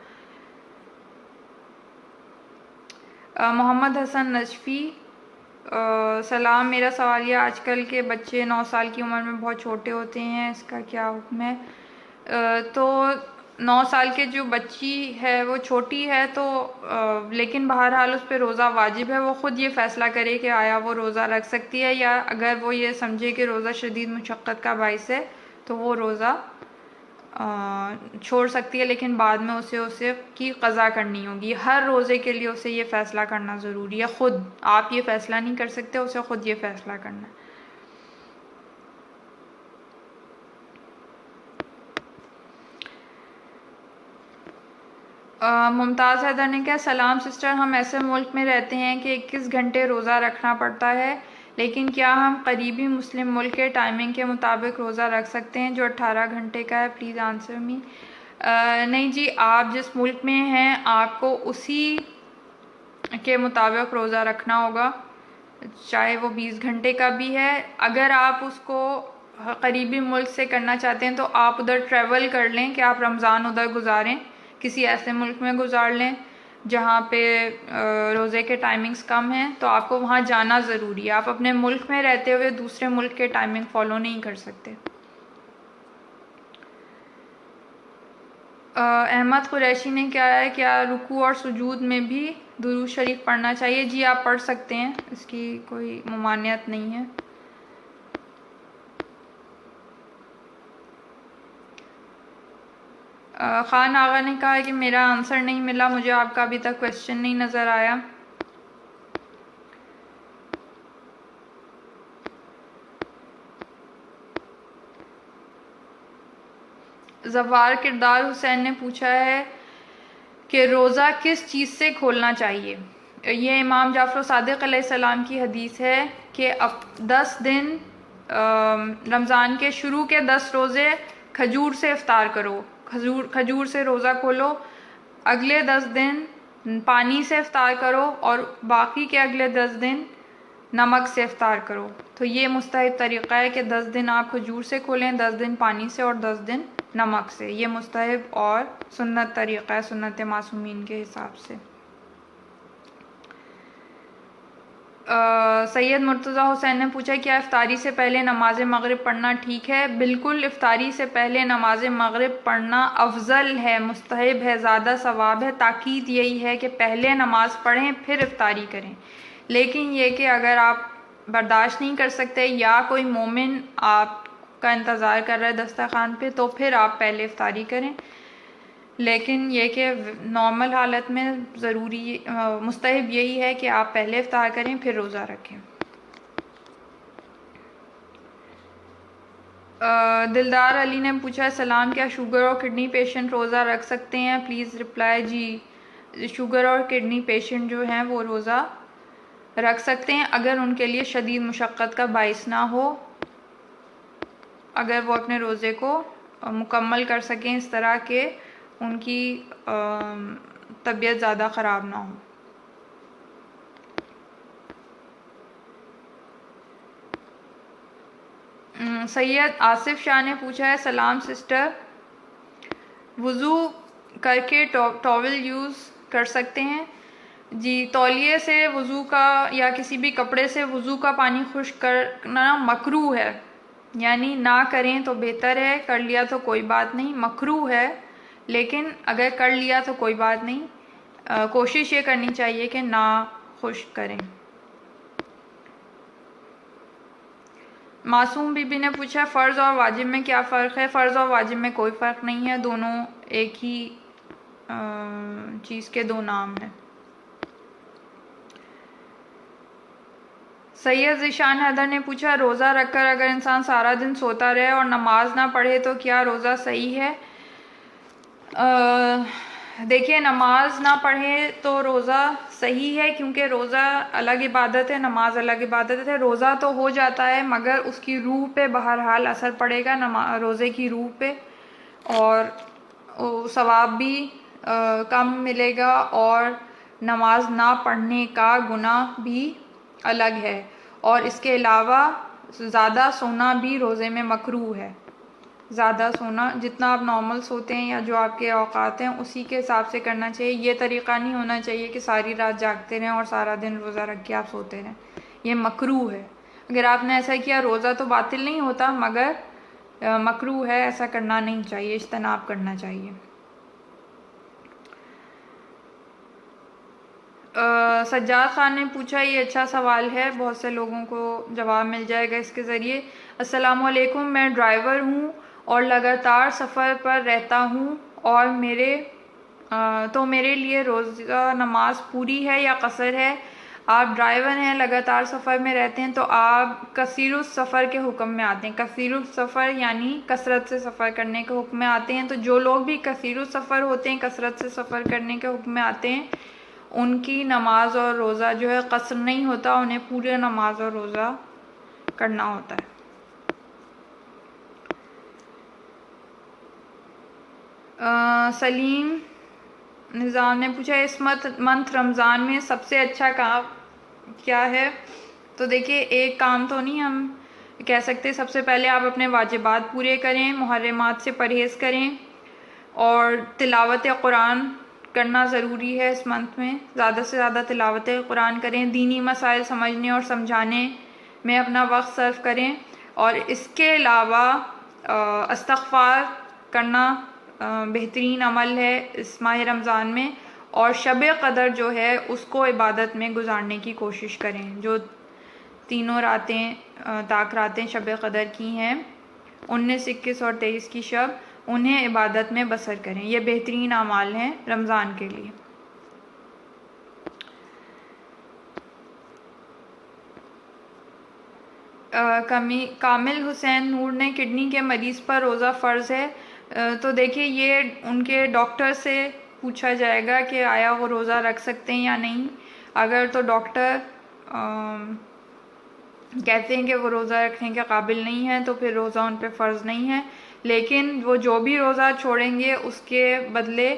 محمد حسن نجفی، سلام، میرا سوال یہ آج کل کے بچے 9 سال کی عمر میں بہت چھوٹے ہوتے ہیں، اس کا کیا حکم ہے؟ تو 9 سال کے جو بچی ہے وہ چھوٹی ہے تو لیکن بہرحال اس پہ روزہ واجب ہے. وہ خود یہ فیصلہ کرے کہ آیا وہ روزہ رکھ سکتی ہے، یا اگر وہ یہ سمجھے کہ روزہ شدید مشقت کا باعث ہے تو وہ روزہ چھوڑ سکتی ہے، لیکن بعد میں اسے کی قضا کرنی ہوگی. ہر روزے کے لیے اسے یہ فیصلہ کرنا ضروری ہے. خود آپ یہ فیصلہ نہیں کر سکتے، اسے خود یہ فیصلہ کرنا ہے. ممتاز حیدر نے کہا سلام سسٹر، ہم ایسے ملک میں رہتے ہیں کہ 21 گھنٹے روزہ رکھنا پڑتا ہے، لیکن کیا ہم قریبی مسلم ملک کے ٹائمنگ کے مطابق روزہ رکھ سکتے ہیں جو 18 گھنٹے کا ہے؟ پلیز آنسر می. نہیں جی، آپ جس ملک میں ہیں آپ کو اسی کے مطابق روزہ رکھنا ہوگا، چاہے وہ 20 گھنٹے کا بھی ہے. اگر آپ اس کو قریبی ملک سے کرنا چاہتے ہیں تو آپ ادھر ٹریول کر لیں کہ آپ رمضان ادھر گزاریں، کسی ایسے ملک میں گزار لیں جہاں پہ روزے کے ٹائمنگز کم ہیں، تو آپ کو وہاں جانا ضروری ہے. آپ اپنے ملک میں رہتے ہوئے دوسرے ملک کے ٹائمنگ فالو نہیں کر سکتے. احمد قریشی نے کہا ہے کیا رکوع اور سجود میں بھی درود شریف پڑھنا چاہیے؟ جی آپ پڑھ سکتے ہیں، اس کی کوئی ممانعت نہیں ہے. خان آغا نے کہا ہے کہ میرا آنسر نہیں ملا، مجھے آپ کا ابھی تک کویسچن نہیں نظر آیا. زوار کردار حسین نے پوچھا ہے کہ روزہ کس چیز سے کھولنا چاہیے؟ یہ امام جعفر صادق علیہ السلام کی حدیث ہے کہ اب 10 دن رمضان کے شروع کے 10 روزے کھجور سے افطار کرو، کھجور سے روزہ کھولو، اگلے 10 دن پانی سے افطار کرو، اور باقی کے اگلے 10 دن نمک سے افطار کرو. تو یہ مستحب طریقہ ہے کہ 10 دن آپ کھجور سے کھولیں، 10 دن پانی سے اور 10 دن نمک سے. یہ مستحب اور سنت طریقہ ہے، سنت معصومین کے حساب سے. سید مرتضی حسین نے پوچھا کیا افطاری سے پہلے نماز مغرب پڑھنا ٹھیک ہے؟ بالکل، افطاری سے پہلے نماز مغرب پڑھنا افضل ہے، مستحب ہے، زیادہ ثواب ہے. تاکید یہی ہے کہ پہلے نماز پڑھیں پھر افطاری کریں. لیکن یہ کہ اگر آپ برداشت نہیں کر سکتے یا کوئی مومن آپ کا انتظار کر رہا ہے دسترخوان پہ، تو پھر آپ پہلے افطاری کریں. لیکن یہ کہ نارمل حالت میں ضروری مستحب یہی ہے کہ آپ پہلے افطار کریں پھر روزہ رکھیں. دلدار علی نے پوچھا سلام، کیا شوگر اور کڈنی پیشنٹ روزہ رکھ سکتے ہیں؟ Please reply. جی، شوگر اور کڈنی پیشنٹ جو ہیں وہ روزہ رکھ سکتے ہیں اگر ان کے لیے شدید مشقت کا باعث نہ ہو، اگر وہ اپنے روزے کو مکمل کر سکیں اس طرح کہ ان کی طبیعت زیادہ خراب نہ ہو. سید آصف شاہ نے پوچھا ہے سلام سسٹر، وضو کر کے ٹاول یوز کر سکتے ہیں؟ جی، تولیے سے وضو کا یا کسی بھی کپڑے سے وضو کا پانی خشک کرنا مکروہ ہے، یعنی نہ کریں تو بہتر ہے، کر لیا تو کوئی بات نہیں. مکروہ ہے، لیکن اگر کر لیا تو کوئی بات نہیں، کوشش یہ کرنی چاہیے کہ نہ خشک کریں۔ معصوم بی بی نے پوچھا فرض اور واجب میں کیا فرق ہے؟ فرض اور واجب میں کوئی فرق نہیں ہے، دونوں ایک ہی چیز کے دو نام ہیں۔ سید ذیشان حیدر نے پوچھا روزہ رکھ کر اگر انسان سارا دن سوتا رہے اور نماز نہ پڑھے تو کیا روزہ صحیح ہے؟ دیکھیے، نماز نہ پڑھے تو روزہ صحیح ہے، کیونکہ روزہ الگ عبادت ہے، نماز الگ عبادت ہے۔ روزہ تو ہو جاتا ہے مگر اس کی روح پہ بہرحال اثر پڑے گا، روزے کی روح پہ، اور ثواب بھی کم ملے گا، اور نماز نہ پڑھنے کا گناہ بھی الگ ہے، اور اس کے علاوہ زیادہ سونا بھی روزے میں مکروہ ہے۔ زیادہ سونا، جتنا آپ نارمل سوتے ہیں یا جو آپ کے اوقات ہیں اسی کے حساب سے کرنا چاہیے۔ یہ طریقہ نہیں ہونا چاہیے کہ ساری رات جاگتے رہیں اور سارا دن روزہ رکھ کے آپ سوتے رہیں، یہ مکروہ ہے۔ اگر آپ نے ایسا کیا روزہ تو باطل نہیں ہوتا مگر مکروہ ہے، ایسا کرنا نہیں چاہیے، اجتناب کرنا چاہیے۔ سجاد خان نے پوچھا، یہ اچھا سوال ہے، بہت سے لوگوں کو جواب مل جائے گا اس کے ذریعے۔ السلام علیکم، میں ڈرائیور ہوں اور لگاتار سفر پر رہتا ہوں، اور میرے لیے روزہ نماز پوری ہے یا قصر ہے؟ آپ ڈرائیور ہیں، لگاتار سفر میں رہتے ہیں تو آپ کثیر السفر کے حکم میں آتے ہیں۔ کثیر السفر یعنی کثرت سے سفر کرنے کے حکم میں آتے ہیں۔ تو جو لوگ بھی کثیر السفر ہوتے ہیں، کثرت سے سفر کرنے کے حکم میں آتے ہیں، ان کی نماز اور روزہ جو ہے قصر نہیں ہوتا، انہیں پورے نماز اور روزہ کرنا ہوتا ہے۔ سلیم نظام نے پوچھا اس منتھ رمضان میں سب سے اچھا کام کیا ہے؟ تو دیکھیے، ایک کام تو نہیں ہم کہہ سکتے۔ سب سے پہلے آپ اپنے واجبات پورے کریں، محرمات سے پرہیز کریں، اور تلاوت قرآن کرنا ضروری ہے۔ اس منتھ میں زیادہ سے زیادہ تلاوت قرآن کریں، دینی مسائل سمجھنے اور سمجھانے میں اپنا وقت صرف کریں، اور اس کے علاوہ استغفار کرنا بہترین عمل ہے اس ماہ رمضان میں، اور شب قدر جو ہے اس کو عبادت میں گزارنے کی کوشش کریں۔ جو تینوں راتیں تاک راتیں شب قدر کی ہیں، 19، 21 اور 23 کی شب، انہیں عبادت میں بسر کریں، یہ بہترین اعمال ہیں رمضان کے لیے۔ کامل حسین نور نے کڈنی کے مریض پر روزہ فرض ہے؟ تو دیکھیے، یہ ان کے ڈاکٹر سے پوچھا جائے گا کہ آیا وہ روزہ رکھ سکتے ہیں یا نہیں۔ اگر تو ڈاکٹر کہتے ہیں کہ وہ روزہ رکھنے کے قابل نہیں ہے تو پھر روزہ ان پہ فرض نہیں ہے، لیکن وہ جو بھی روزہ چھوڑیں گے اس کے بدلے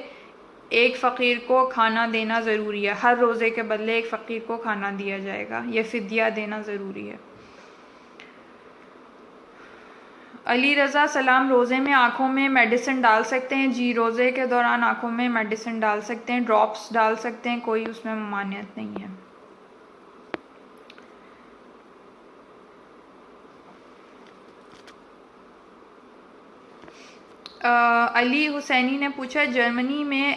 ایک فقیر کو کھانا دینا ضروری ہے۔ ہر روزے کے بدلے ایک فقیر کو کھانا دیا جائے گا، یہ فدیہ دینا ضروری ہے۔ علی رضا سلام، روزے میں آنکھوں میں میڈیسن ڈال سکتے ہیں؟ جی، روزے کے دوران آنکھوں میں میڈیسن ڈال سکتے ہیں، ڈراپس ڈال سکتے ہیں، کوئی اس میں ممانعت نہیں ہے۔ علی حسینی نے پوچھا جرمنی میں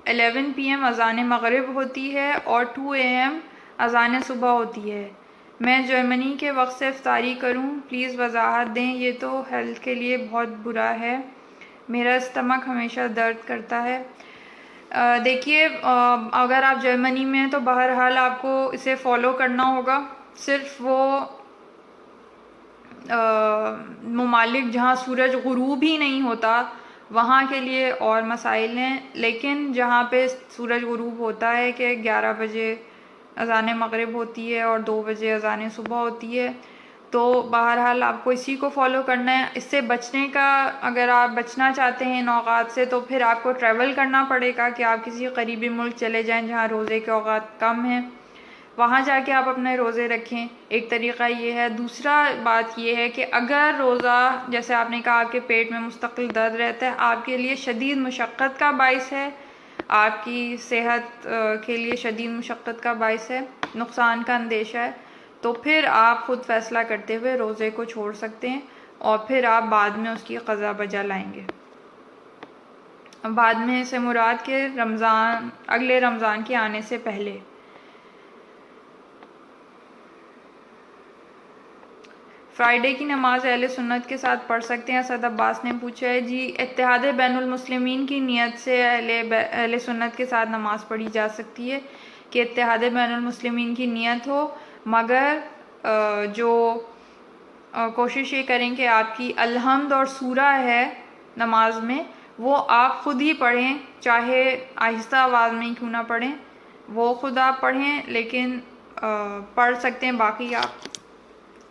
11 PM اذان مغرب ہوتی ہے اور 2 AM اذان صبح ہوتی ہے، میں جرمنی کے وقت سے افطاری کروں؟ پلیز وضاحت دیں، یہ تو ہیلتھ کے لیے بہت برا ہے، میرا اسٹمک ہمیشہ درد کرتا ہے۔ دیکھیے، اگر آپ جرمنی میں ہیں تو بہرحال آپ کو اسے فالو کرنا ہوگا۔ صرف وہ ممالک جہاں سورج غروب ہی نہیں ہوتا وہاں کے لیے اور مسائل ہیں، لیکن جہاں پہ سورج غروب ہوتا ہے کہ 11 بجے اذان مغرب ہوتی ہے اور 2 بجے اذان صبح ہوتی ہے، تو بہرحال آپ کو اسی کو فالو کرنا ہے۔ اس سے بچنے کا، اگر آپ بچنا چاہتے ہیں ان اوقات سے، تو پھر آپ کو ٹریول کرنا پڑے گا کہ آپ کسی قریبی ملک چلے جائیں جہاں روزے کے اوقات کم ہیں، وہاں جا کے آپ اپنے روزے رکھیں، ایک طریقہ یہ ہے۔ دوسرا بات یہ ہے کہ اگر روزہ، جیسے آپ نے کہا آپ کے پیٹ میں مستقل درد رہتا ہے، آپ کے لیے شدید مشقت کا باعث ہے، آپ کی صحت کے لیے شدید مشقت کا باعث ہے، نقصان کا اندیشہ ہے، تو پھر آپ خود فیصلہ کرتے ہوئے روزے کو چھوڑ سکتے ہیں، اور پھر آپ بعد میں اس کی قضا بجا لائیں گے۔ بعد میں سے مراد کے رمضان اگلے رمضان کے آنے سے پہلے۔ فرائیڈے کی نماز اہل سنت کے ساتھ پڑھ سکتے ہیں؟ اسد عباس نے پوچھا ہے جی، اتحاد بین المسلمین کی نیت سے اہل سنت کے ساتھ نماز پڑھی جا سکتی ہے کہ اتحاد بین المسلمین کی نیت ہو، مگر جو کوشش یہ کریں کہ آپ کی الحمد اور سورہ ہے نماز میں وہ آپ خود ہی پڑھیں، چاہے آہستہ آواز میں کیوں نہ پڑھیں، وہ خود آپ پڑھیں، لیکن پڑھ سکتے ہیں، باقی آپ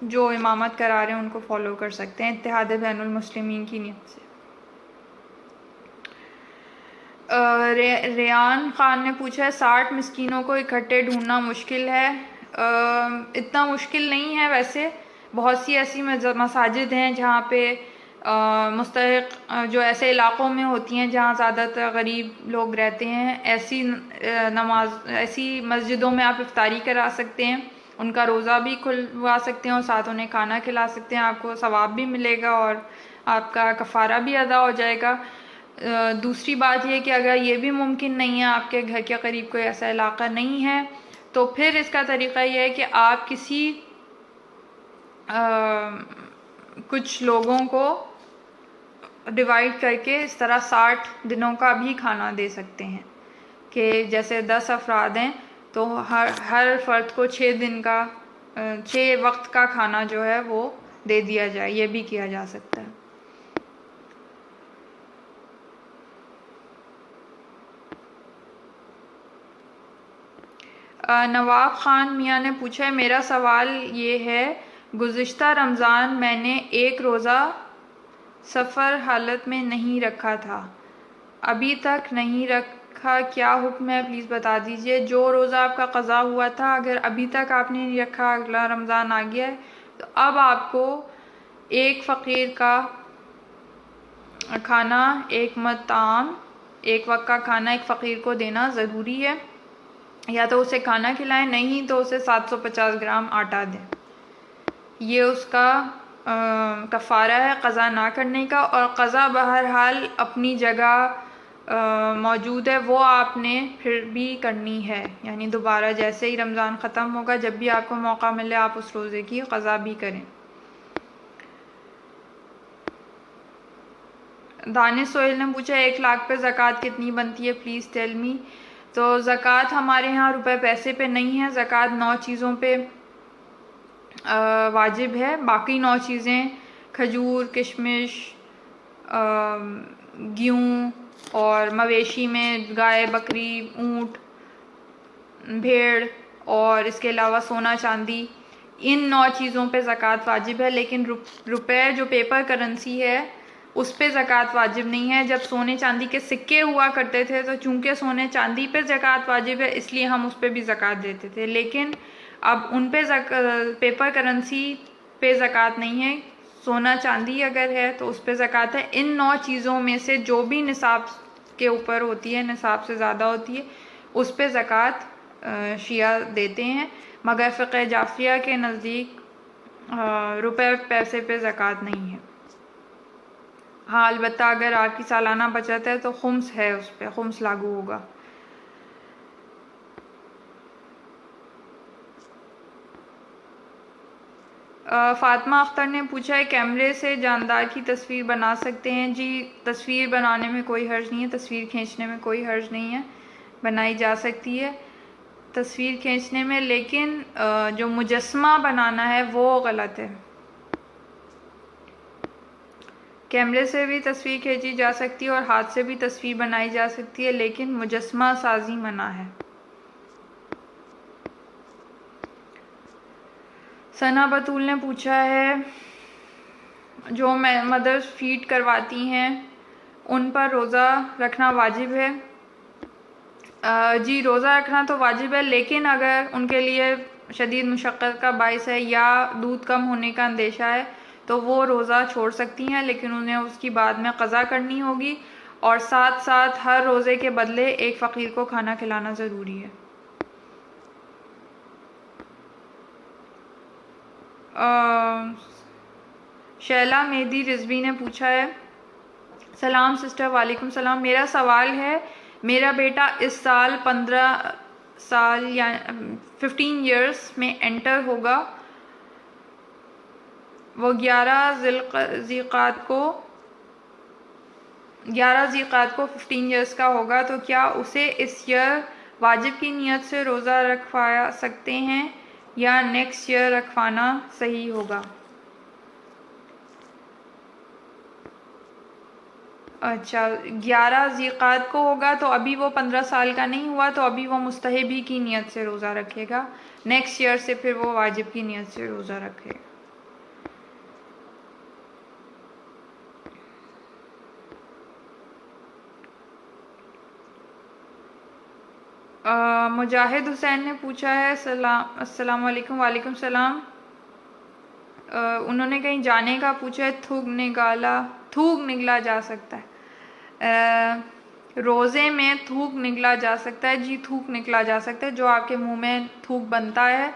جو امامت کرا رہے ہیں ان کو فالو کر سکتے ہیں اتحاد بین المسلمین کی نیت سے۔ ریان خان نے پوچھا ہے 60 مسکینوں کو اکٹھے ڈھونڈنا مشکل ہے؟ اتنا مشکل نہیں ہے ویسے، بہت سی ایسی مساجد ہیں جہاں پہ مستحق جو ایسے علاقوں میں ہوتی ہیں جہاں زیادہ تر غریب لوگ رہتے ہیں، ایسی مسجدوں میں آپ افطاری کرا سکتے ہیں، ان کا روزہ بھی کھلوا سکتے ہیں اور ساتھ انہیں کھانا کھلا سکتے ہیں، آپ کو ثواب بھی ملے گا اور آپ کا کفارہ بھی ادا ہو جائے گا۔ دوسری بات یہ کہ اگر یہ بھی ممکن نہیں ہے، آپ کے گھر کے قریب کوئی ایسا علاقہ نہیں ہے، تو پھر اس کا طریقہ یہ ہے کہ آپ کسی کچھ لوگوں کو ڈیوائیڈ کر کے اس طرح 60 دنوں کا بھی کھانا دے سکتے ہیں، کہ جیسے 10 افراد ہیں تو ہر فرد کو 6 وقت کا کھانا جو ہے وہ دے دیا جائے، یہ بھی کیا جا سکتا ہے۔ نواب خان میاں نے پوچھا ہے میرا سوال یہ ہے، گزشتہ رمضان میں نے ایک روزہ سفر حالت میں نہیں رکھا تھا، ابھی تک نہیں رکھا، کیا حکم ہے پلیز بتا دیجئے۔ جو روزہ آپ کا قضا ہوا تھا اگر ابھی تک آپ نے نہیں رکھا، اگلا رمضان آ گیا ہے، تو اب آپ کو ایک فقیر کا کھانا، ایک مد طعام، ایک وقت کا کھانا ایک فقیر کو دینا ضروری ہے، یا تو اسے کھانا کھلائیں، نہیں تو اسے 750 گرام آٹا دیں، یہ اس کا کفارہ ہے قضا نہ کرنے کا۔ اور قضا بہرحال اپنی جگہ موجود ہے، وہ آپ نے پھر بھی کرنی ہے، یعنی دوبارہ جیسے ہی رمضان ختم ہوگا جب بھی آپ کو موقع ملے آپ اس روزے کی قضا بھی کریں۔ دانش سہیل نے پوچھا 1 لاکھ پہ زکوٰۃ کتنی بنتی ہے پلیز ٹیل می۔ تو زکوٰۃ ہمارے ہاں روپے پیسے پہ نہیں ہے، زکوٰۃ 9 چیزوں پہ واجب ہے، باقی 9 چیزیں کھجور، کشمش، گیہوں اور مویشی میں گائے، بکری، اونٹ، بھیڑ اور اس کے علاوہ سونا چاندی، ان 9 چیزوں پہ زکوٰۃ واجب ہے، لیکن روپے جو پیپر کرنسی ہے اس پہ زکوٰۃ واجب نہیں ہے۔ جب سونے چاندی کے سکے ہوا کرتے تھے تو چونکہ سونے چاندی پہ زکوٰۃ واجب ہے اس لیے ہم اس پہ بھی زکوٰۃ دیتے تھے، لیکن اب ان پہ پیپر کرنسی پہ زکوٰۃ نہیں ہے، سونا چاندی اگر ہے تو اس پہ زکوٰۃ ہے۔ ان 9 چیزوں میں سے جو بھی نصاب کے اوپر ہوتی ہے، نصاب سے زیادہ ہوتی ہے، اس پہ زکوٰۃ شیعہ دیتے ہیں، مگر فقہ جعفریہ کے نزدیک روپے پیسے پہ زکوٰۃ نہیں ہے۔ ہاں البتہ اگر آپ کی سالانہ بچت ہے تو خمس ہے، اس پہ خمس لاگو ہوگا۔ فاطمہ اختر نے پوچھا ہے کیمرے سے جاندار کی تصویر بنا سکتے ہیں؟ جی تصویر بنانے میں کوئی حرج نہیں ہے، تصویر کھینچنے میں کوئی حرج نہیں ہے، بنائی جا سکتی ہے تصویر کھینچنے میں، لیکن جو مجسمہ بنانا ہے وہ غلط ہے۔ کیمرے سے بھی تصویر کھینچی جا سکتی ہے اور ہاتھ سے بھی تصویر بنائی جا سکتی ہے، لیکن مجسمہ سازی منع ہے۔ ثنا بطول نے پوچھا ہے جو مدرس فیڈ کرواتی ہیں ان پر روزہ رکھنا واجب ہے؟ جی روزہ رکھنا تو واجب ہے، لیکن اگر ان کے لیے شدید مشقت کا باعث ہے یا دودھ کم ہونے کا اندیشہ ہے تو وہ روزہ چھوڑ سکتی ہیں، لیکن انہیں اس کی بعد میں قضا کرنی ہوگی، اور ساتھ ساتھ ہر روزے کے بدلے ایک فقیر کو کھانا کھلانا ضروری ہے۔ شیلا مہدی رضوی نے پوچھا ہے سلام سسٹر، وعلیکم السلام. میرا سوال ہے، میرا بیٹا اس سال 15 سال یا 15 ایئرس میں انٹر ہوگا. وہ 11 ذی قعدہ کو 15 ایئرس کا ہوگا، تو کیا اسے اس ایئر واجب کی نیت سے روزہ رکھوا سکتے ہیں یا نیکسٹ ایئر رکھوانا صحیح ہوگا؟ اچھا، 11 ذی قعدہ کو ہوگا تو ابھی وہ 15 سال کا نہیں ہوا، تو ابھی وہ مستحبی کی نیت سے روزہ رکھے گا. نیکسٹ ایئر سے پھر وہ واجب کی نیت سے روزہ رکھے گا. مجاہد حسین نے پوچھا ہے، السلام علیکم. وعلیکم السلام. انہوں نے کہیں جانے کا پوچھا ہے. تھوک نگلا جا سکتا ہے روزے میں؟ تھوک نگلا جا سکتا ہے جی، تھوک نکلا جا سکتا ہے. جو آپ کے منہ میں تھوک بنتا ہے،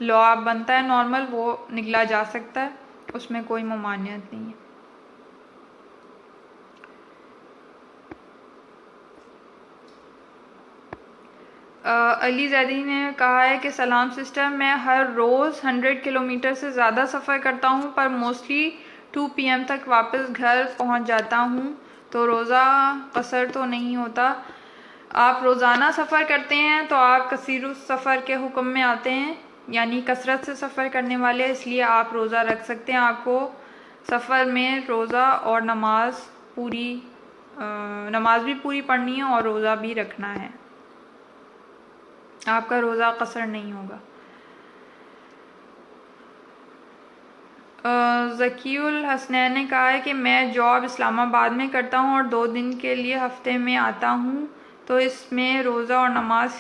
لعاب بنتا ہے نارمل، وہ نگلا جا سکتا ہے، اس میں کوئی ممانعت نہیں ہے. علی زیدی نے کہا ہے کہ سلام سسٹر، میں ہر روز 100 کلومیٹر سے زیادہ سفر کرتا ہوں، پر موسٹلی 2 PM تک واپس گھر پہنچ جاتا ہوں، تو روزہ قصر تو نہیں ہوتا؟ آپ روزانہ سفر کرتے ہیں تو آپ کثیر السفر کے حکم میں آتے ہیں، یعنی کثرت سے سفر کرنے والے، اس لیے آپ روزہ رکھ سکتے ہیں. آپ کو سفر میں روزہ اور نماز بھی پوری پڑھنی ہے اور روزہ بھی رکھنا ہے. آپ کا روزہ قصر نہیں ہوگا. ذکی الحسنین نے کہا ہے کہ میں جاب اسلام آباد میں کرتا ہوں اور 2 دن کے لیے ہفتے میں آتا ہوں، تو اس میں روزہ اور نماز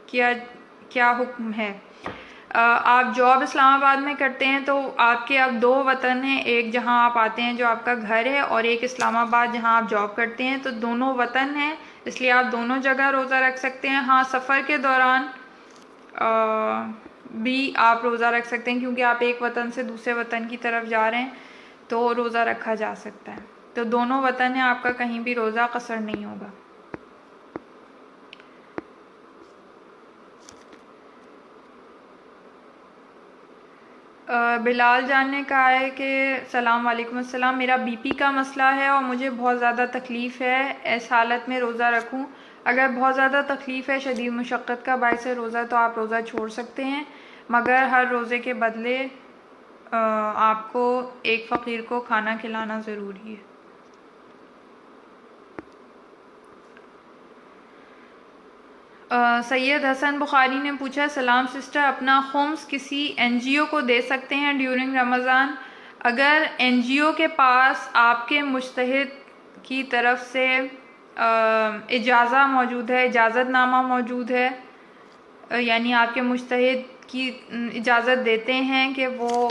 کیا حکم ہے؟ آپ جاب اسلام آباد میں کرتے ہیں تو آپ کے اب 2 وطن ہیں، ایک جہاں آپ آتے ہیں جو آپ کا گھر ہے، اور ایک اسلام آباد جہاں آپ جاب کرتے ہیں، تو دونوں وطن ہیں، اس لیے آپ دونوں جگہ روزہ رکھ سکتے ہیں. ہاں، سفر کے دوران بھی آپ روزہ رکھ سکتے ہیں، کیونکہ آپ ایک وطن سے دوسرے وطن کی طرف جا رہے ہیں، تو روزہ رکھا جا سکتا ہے. تو دونوں وطن ہیں، آپ کا کہیں بھی روزہ قصر نہیں ہوگا. بلال جان نے کہا ہے کہ سلام علیکم السلام، میرا BP کا مسئلہ ہے اور مجھے بہت زیادہ تکلیف ہے، اس حالت میں روزہ رکھوں؟ اگر بہت زیادہ تکلیف ہے، شدید مشقت کا باعث ہے روزہ، تو آپ روزہ چھوڑ سکتے ہیں، مگر ہر روزے کے بدلے آپ کو ایک فقیر کو کھانا کھلانا ضروری ہے. سید حسن بخاری نے پوچھا، سلام سسٹر، اپنا خمس کسی NGO کو دے سکتے ہیں ڈیورنگ رمضان؟ اگر NGO کے پاس آپ کے مجتہد کی طرف سے اجازت نامہ موجود ہے، یعنی آپ کے مجتہد کی اجازت دیتے ہیں کہ وہ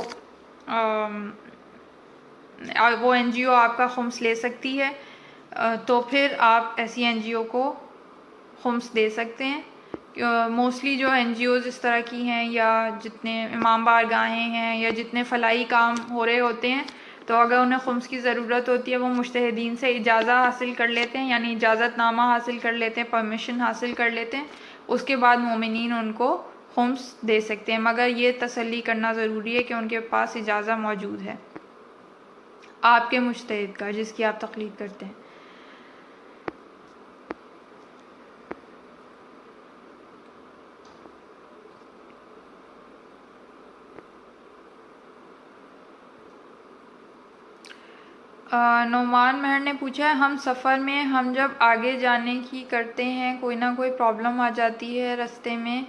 NGO آپ کا خمس لے سکتی ہے، تو پھر آپ ایسی NGO کو خمس دے سکتے ہیں. موسٹلی جو NGOز اس طرح کی ہیں، یا جتنے امام بارگاہیں ہیں، یا جتنے فلاحی کام ہو رہے ہوتے ہیں، تو اگر انہیں خمس کی ضرورت ہوتی ہے، وہ مجتہدین سے اجازت حاصل کر لیتے ہیں، یعنی اجازت نامہ حاصل کر لیتے ہیں، پرمیشن حاصل کر لیتے ہیں، اس کے بعد مومنین ان کو خمس دے سکتے ہیں، مگر یہ تسلی کرنا ضروری ہے کہ ان کے پاس اجازت موجود ہے آپ کے مجتہد کا، جس کی آپ تقلید کرتے ہیں. نعمان مہر نے پوچھا ہے، ہم سفر میں ہم جب آگے جانے کی کرتے ہیں، کوئی نہ کوئی پرابلم آ جاتی ہے راستے میں،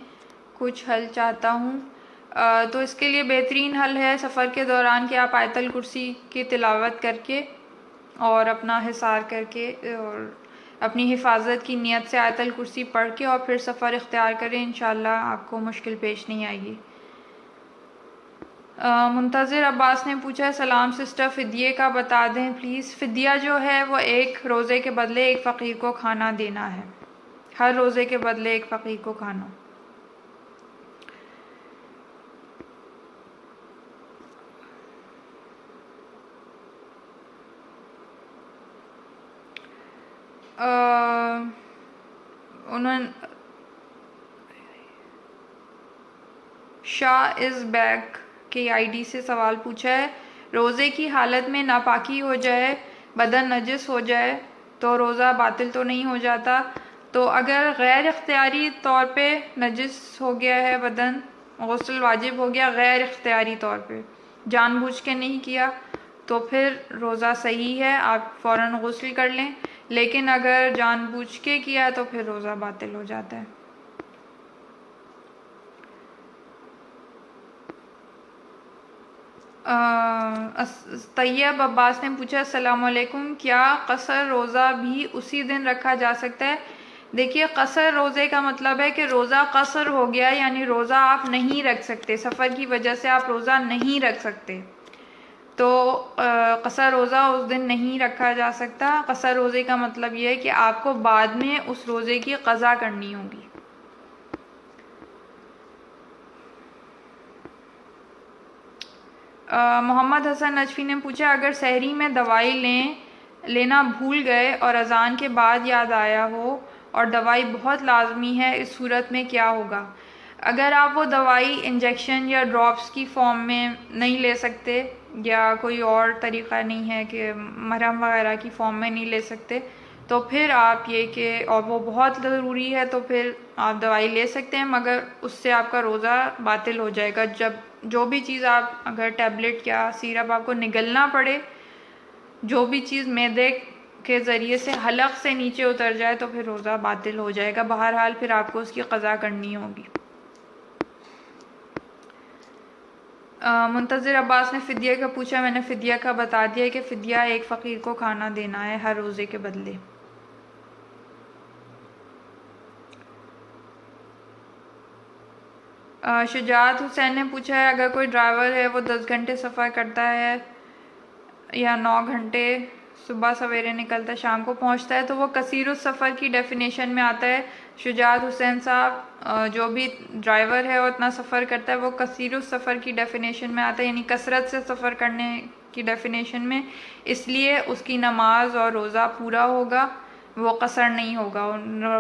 کچھ حل چاہتا ہوں، تو اس کے لیے بہترین حل ہے سفر کے دوران کہ آپ آیت الکرسی کی تلاوت کر کے اور اپنا حصار کر کے اور اپنی حفاظت کی نیت سے آیت الکرسی پڑھ کے اور پھر سفر اختیار کریں، انشاءاللہ آپ کو مشکل پیش نہیں آئے گی. منتظر عباس نے پوچھا، سلام سسٹر، فدیے کا بتا دیں پلیز. فدیہ جو ہے وہ ایک روزے کے بدلے ایک فقیر کو کھانا دینا ہے، ہر روزے کے بدلے ایک فقیر کو کھانا. انہوں شاہ از بیک کی آئی ڈی سے سوال پوچھا ہے، روزے کی حالت میں ناپاکی ہو جائے، بدن نجس ہو جائے تو روزہ باطل تو نہیں ہو جاتا؟ تو اگر غیر اختیاری طور پہ نجس ہو گیا ہے بدن، غسل واجب ہو گیا غیر اختیاری طور پہ، جان بوجھ کے نہیں کیا، تو پھر روزہ صحیح ہے، آپ فوراً غسل کر لیں، لیکن اگر جان بوجھ کے کیا تو پھر روزہ باطل ہو جاتا ہے۔ طیب عباس نے پوچھا السلام علیکم، کیا قصر روزہ بھی اسی دن رکھا جا سکتا ہے؟ دیکھیے، قصر روزے کا مطلب ہے کہ روزہ قصر ہو گیا، یعنی روزہ آپ نہیں رکھ سکتے، سفر کی وجہ سے آپ روزہ نہیں رکھ سکتے، تو قصر روزہ اس دن نہیں رکھا جا سکتا۔ قصر روزے کا مطلب یہ ہے کہ آپ کو بعد میں اس روزے کی قضا کرنی ہوگی۔ محمد حسن نجفی نے پوچھا اگر سحری میں دوائی لینا بھول گئے اور اذان کے بعد یاد آیا ہو اور دوائی بہت لازمی ہے، اس صورت میں کیا ہوگا؟ اگر آپ وہ دوائی انجیکشن یا ڈراپس کی فارم میں نہیں لے سکتے یا کوئی اور طریقہ نہیں ہے کہ مرہم وغیرہ کی فارم میں نہیں لے سکتے، تو پھر آپ یہ کہ اور وہ بہت ضروری ہے تو پھر آپ دوائی لے سکتے ہیں، مگر اس سے آپ کا روزہ باطل ہو جائے گا۔ جب جو بھی چیز آپ اگر ٹیبلٹ یا سیرپ آپ کو نگلنا پڑے، جو بھی چیز معدے کے ذریعے سے حلق سے نیچے اتر جائے تو پھر روزہ باطل ہو جائے گا، بہرحال پھر آپ کو اس کی قضا کرنی ہوگی۔ منتظر عباس نے فدیہ کا پوچھا، میں نے فدیہ کا بتا دیا کہ فدیہ ایک فقیر کو کھانا دینا ہے ہر روزے کے بدلے۔ شجاعت حسین نے پوچھا ہے اگر کوئی ڈرائیور ہے وہ 10 گھنٹے سفر کرتا ہے یا 9 گھنٹے، صبح سویرے نکلتا ہے شام کو پہنچتا ہے، تو وہ کثیر السفر کی ڈیفینیشن میں آتا ہے؟ شجاعت حسین صاحب، جو بھی ڈرائیور ہے وہ اتنا سفر کرتا ہے وہ کثیر السفر کی ڈیفینیشن میں آتا ہے، یعنی کثرت سے سفر کرنے کی ڈیفینیشن میں، اس لیے اس کی نماز اور روزہ پورا ہوگا، وہ قصر نہیں ہوگا،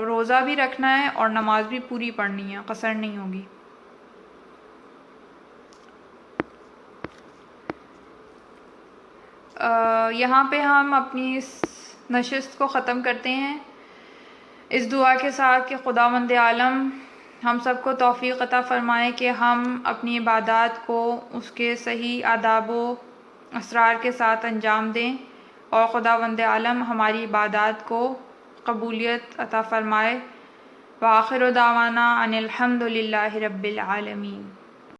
روزہ بھی رکھنا ہے اور نماز بھی پوری پڑھنی ہے، قصر نہیں ہوگی۔ یہاں پہ ہم اپنی اس نشست کو ختم کرتے ہیں اس دعا کے ساتھ کہ خداوند عالم ہم سب کو توفیق عطا فرمائے کہ ہم اپنی عبادات کو اس کے صحیح آداب و اسرار کے ساتھ انجام دیں، اور خداوند عالم ہماری عبادات کو قبولیت عطا فرمائے۔ وآخر دعوانا ان الحمد للہ رب العالمین۔